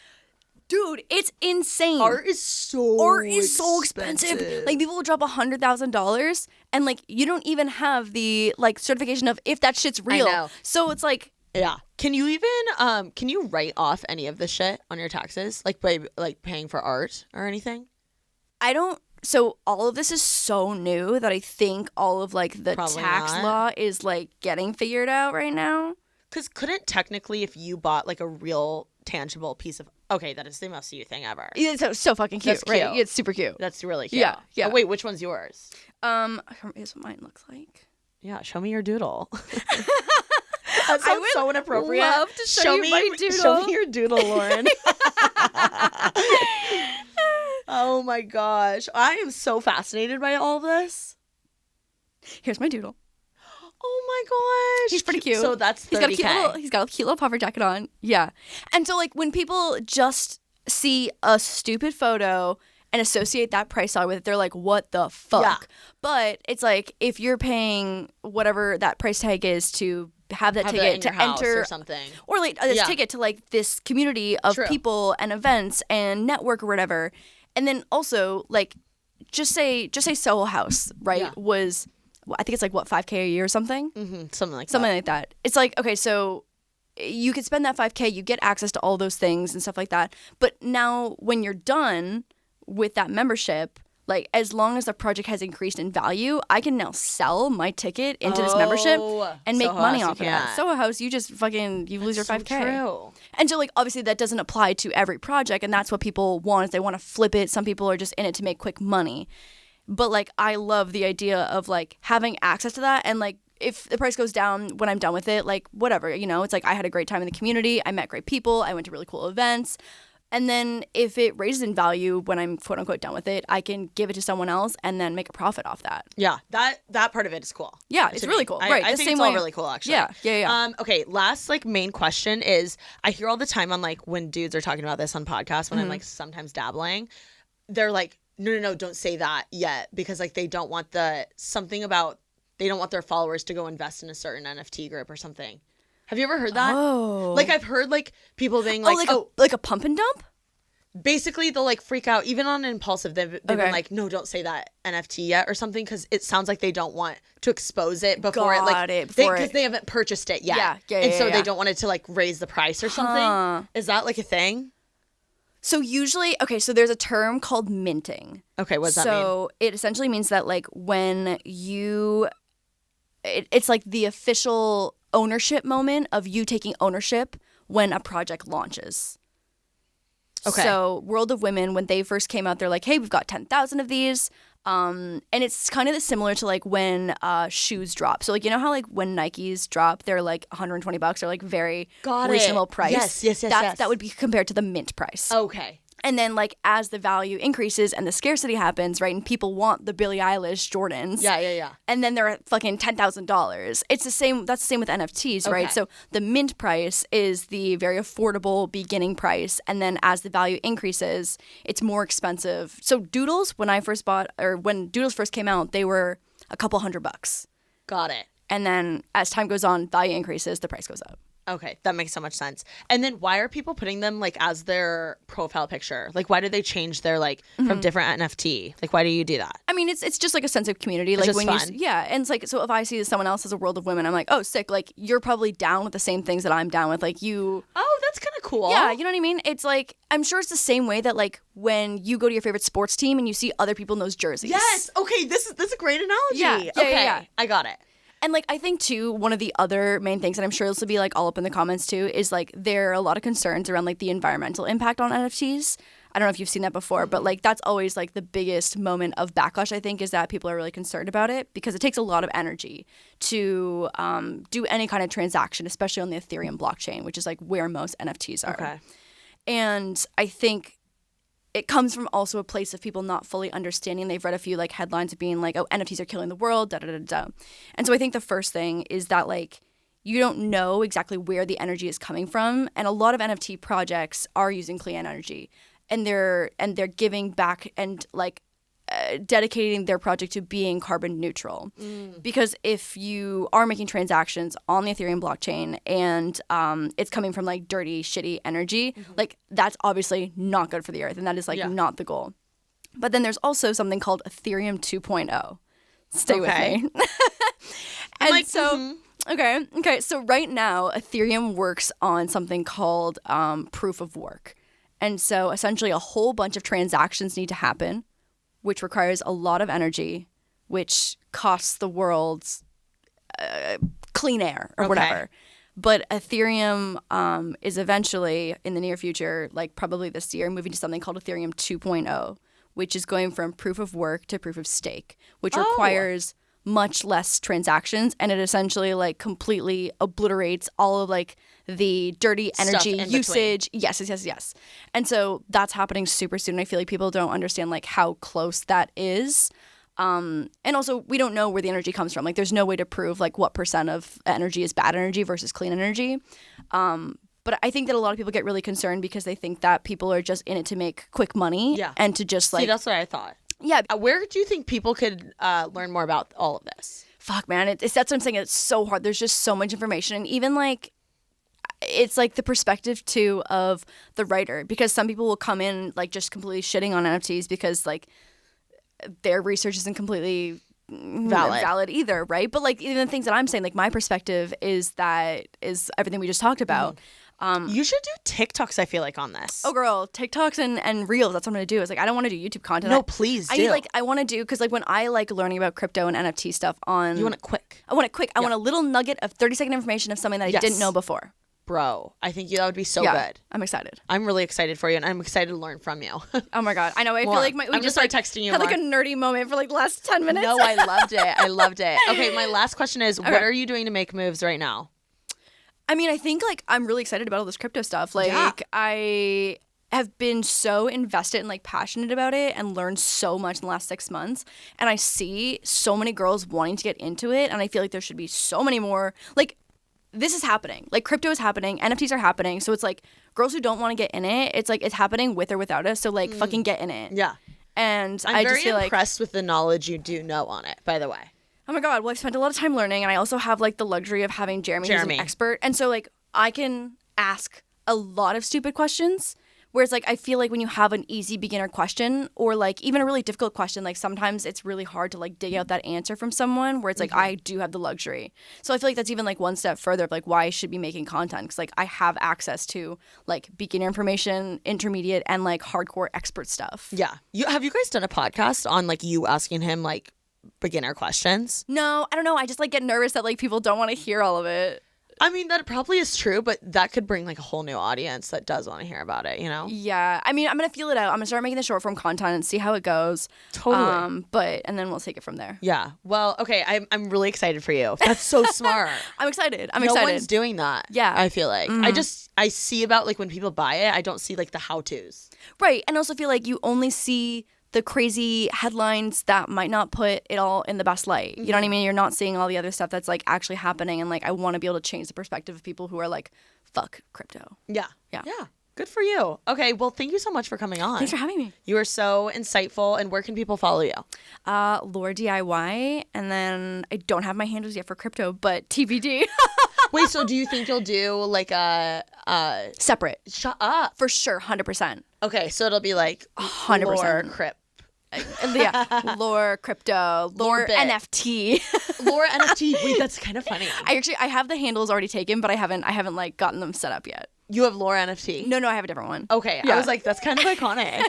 Dude, it's insane. Art is so expensive. Like people will drop $100,000 and like you don't even have the like certification of if that shit's real. I know. So it's like, yeah. Can you even can you write off any of this shit on your taxes, like by like paying for art or anything? I don't. So all of this is so new that I think all of like the Probably tax not. law is like getting figured out right now. Because couldn't technically, if you bought like a real tangible piece of, okay, that is the most you thing ever. It's so fucking cute, That's right? cute. It's super cute. That's really cute. Yeah. Oh, wait, which one's yours? I can't remember what mine looks like. Yeah, show me your doodle. That sounds so inappropriate. I would love to show you my doodle. Show me your doodle, Lauren. Oh my gosh. I am so fascinated by all this. Here's my doodle. Oh my gosh. He's pretty cute. So that's $30K. He's got a cute little puffer jacket on. Yeah. And so like when people just see a stupid photo and associate that price tag with it, they're like, what the fuck? Yeah. But it's like if you're paying whatever that price tag is to have that ticket to enter or something, or like this ticket to like this community of people and events and network or whatever. And then also like just say Soho House, right? Was I think it's like what, $5K a year or something? Mm-hmm. Something like that. It's like, okay, so you could spend that $5K, you get access to all those things and stuff like that. But now when you're done with that membership, like as long as the project has increased in value, I can now sell my ticket into this membership and make money off of that. Soho House, you just fucking, you lose your 5K. True. And so like obviously that doesn't apply to every project, and that's what people want is they want to flip it. Some people are just in it to make quick money. But like I love the idea of like having access to that, and like if the price goes down when I'm done with it, like whatever, you know, it's like I had a great time in the community. I met great people. I went to really cool events. And then if it raises in value when I'm quote unquote done with it, I can give it to someone else and then make a profit off that. Yeah, that part of it is cool. Yeah, it's really cool. Right. I think it's all really cool, actually. Yeah. Okay, last like main question is, I hear all the time on like when dudes are talking about this on podcasts, when I'm like sometimes dabbling, they're like, no, don't say that yet, because like they don't want they don't want their followers to go invest in a certain NFT group or something. Have you ever heard that? Oh. Like I've heard like people being like, like a pump and dump? Basically they'll like freak out. Even on Impulsive, they've been like, no, don't say that NFT yet or something, because it sounds like they don't want to expose it before because they haven't purchased it yet. And so they don't want it to like raise the price or something. Is that like a thing? So usually, so there's a term called minting. Okay, what does that mean? So it essentially means that like when it's like the official ownership moment of you taking ownership when a project launches. Okay. So World of Women, when they first came out, they're like, hey, we've got 10,000 of these. And it's kind of similar to like when shoes drop. So like, you know how like when Nikes drop, they're like $120. They're like very reasonable price. Yes. That would be compared to the mint price. Okay. And then like as the value increases and the scarcity happens, right, and people want the Billie Eilish Jordans. Yeah. And then they're at fucking $10,000. It's the same. That's the same with NFTs, right? So the mint price is the very affordable beginning price, and then as the value increases, it's more expensive. So Doodles, when Doodles first came out, they were a couple $100. Got it. And then as time goes on, value increases, the price goes up. Okay, that makes so much sense. And then why are people putting them like as their profile picture? Like why do they change their like from different NFT? Like why do you do that? I mean, it's just like a sense of community. It's like just when fun. And it's like, so if I see someone else has a World of Women, I'm like, oh, sick. Like you're probably down with the same things that I'm down with. Like you. Oh, that's kind of cool. Yeah, you know what I mean? It's like, I'm sure it's the same way that like when you go to your favorite sports team and you see other people in those jerseys. Yes. Okay, this is a great analogy. Yeah. I got it. And like I think too, one of the other main things, and I'm sure this will be like all up in the comments too, is like there are a lot of concerns around like the environmental impact on NFTs. I don't know if you've seen that before, but like that's always like the biggest moment of backlash, I think, is that people are really concerned about it because it takes a lot of energy to do any kind of transaction, especially on the Ethereum blockchain, which is like where most NFTs are. Okay. And I think it comes from also a place of people not fully understanding. They've read a few like headlines of being like, oh, NFTs are killing the world, da-da-da-da. And so I think the first thing is that like you don't know exactly where the energy is coming from. And a lot of NFT projects are using clean energy. And they're giving back and like dedicating their project to being carbon neutral. Because if you are making transactions on the Ethereum blockchain and it's coming from like dirty, shitty energy, like that's obviously not good for the earth, and that is like not the goal. But then there's also something called Ethereum 2.0. Stay with me. And like, so okay. So right now, Ethereum works on something called proof of work. And so essentially a whole bunch of transactions need to happen, which requires a lot of energy, which costs the world clean air or whatever. But Ethereum is eventually, in the near future, like probably this year, moving to something called Ethereum 2.0, which is going from proof of work to proof of stake, which requires much less transactions, and it essentially like completely obliterates all of like the dirty energy usage. Yes. And so that's happening super soon. I feel like people don't understand like how close that is. And also we don't know where the energy comes from. Like there's no way to prove like what % of energy is bad energy versus clean energy. But I think that a lot of people get really concerned because they think that people are just in it to make quick money and to just like... See, that's what I thought. Yeah. Where do you think people could learn more about all of this? Fuck, man. That's what I'm saying. It's so hard. There's just so much information. And even like, it's like the perspective too of the writer, because some people will come in like just completely shitting on NFTs because like their research isn't completely valid either, right? But like even the things that I'm saying, like my perspective is everything we just talked about. You should do TikToks, I feel like, on this. Oh, girl, TikToks and Reels. That's what I'm going to do. It's like, I don't want to do YouTube content. No, please do. I want to do, because like when I like learning about crypto and NFT stuff on... You want it quick. I want it quick. I want a little nugget of 30-second information of something that I didn't know before. Bro, I think that would be so good. I'm excited. I'm really excited for you, and I'm excited to learn from you. Oh my God. I know. I feel like we just start texting you had more. like a nerdy moment for like the last 10 minutes. No, I loved it. I loved it. Okay, my last question is, what are you doing to make moves right now? I mean, I think like I'm really excited about all this crypto stuff. Like I have been so invested and like passionate about it and learned so much in the last 6 months. And I see so many girls wanting to get into it. And I feel like there should be so many more. Like, this is happening. Like, crypto is happening. NFTs are happening. So it's like girls who don't want to get in it, it's like it's happening with or without us. So like fucking get in it. Yeah. And I'm just feel very impressed with the knowledge you do know on it, by the way. Oh my God. Well, I've spent a lot of time learning, and I also have like the luxury of having Jeremy who's an expert. And so like I can ask a lot of stupid questions. Whereas like I feel like when you have an easy beginner question or like even a really difficult question, like sometimes it's really hard to like dig out that answer from someone, where it's like I do have the luxury. So I feel like that's even like one step further of like why I should be making content, because like I have access to like beginner information, intermediate, and like hardcore expert stuff. Yeah. Have you guys done a podcast on like you asking him like beginner questions? No, I don't know. I just like get nervous that like people don't want to hear all of it. I mean, that probably is true, but that could bring like a whole new audience that does want to hear about it, you know? Yeah. I mean, I'm going to feel it out. I'm going to start making the short form content and see how it goes. Totally. And then we'll take it from there. Yeah. Well, okay. I'm really excited for you. That's so smart. I'm excited. No one's doing that. Yeah. I feel like. I see about like when people buy it, I don't see like the how-tos. Right. And I also feel like you only see the crazy headlines that might not put it all in the best light. You know what I mean? You're not seeing all the other stuff that's like actually happening. And like, I want to be able to change the perspective of people who are like, fuck crypto. Yeah. Yeah. Yeah. Good for you. Okay. Well, thank you so much for coming on. Thanks for having me. You are so insightful. And where can people follow you? LaurDIY. And then I don't have my handles yet for crypto, but TBD. Wait, so do you think you'll do like a separate? Shut up. For sure. 100%. Okay. So it'll be like 100%. Laura Crypt. Yeah, Laura Crypto, Laura NFT, Laura NFT. Wait, that's kind of funny. I have the handles already taken, but I haven't like gotten them set up yet. You have Laura NFT? No, I have a different one. Okay, yeah. I was like, that's kind of iconic.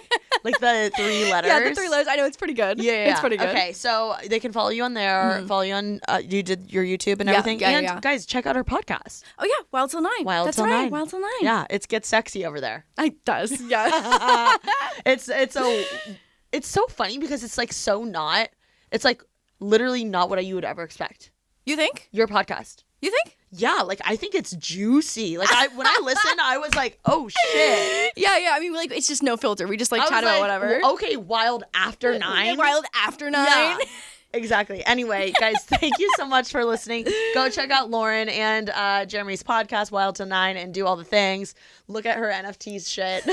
Like the 3 letters. Yeah, the 3 letters. I know, it's pretty good. Yeah. It's pretty good. Okay, so they can follow you on there, follow you on, you did your YouTube and everything. And guys, check out our podcast. Oh yeah, Wild Till 9. That's right, Wild Till 9. Yeah, it gets sexy over there. It does, yeah. It's so funny because it's like it's like literally not what you would ever expect. You think? Your podcast. You think? Yeah, like I think it's juicy. Like when I listened, I was like, oh shit. Yeah. I mean, like it's just no filter. We just like chat about whatever. Okay, Wild After 9. Wild After 9. Yeah. Exactly. Anyway, guys, thank you so much for listening. Go check out Lauren and Jeremy's podcast, Wild Till 9, and do all the things. Look at her NFTs shit.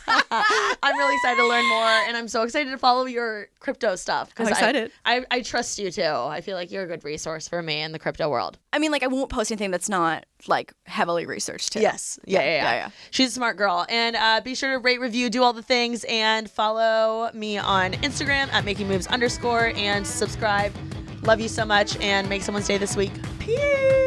I'm really excited to learn more, and I'm so excited to follow your crypto stuff. I'm excited. I trust you, too. I feel like you're a good resource for me in the crypto world. I mean, like, I won't post anything that's not, like, heavily researched, too. Yes. Yeah. She's a smart girl. And be sure to rate, review, do all the things, and follow me on Instagram at makingmoves_, and subscribe. Love you so much, and make someone's day this week. Peace.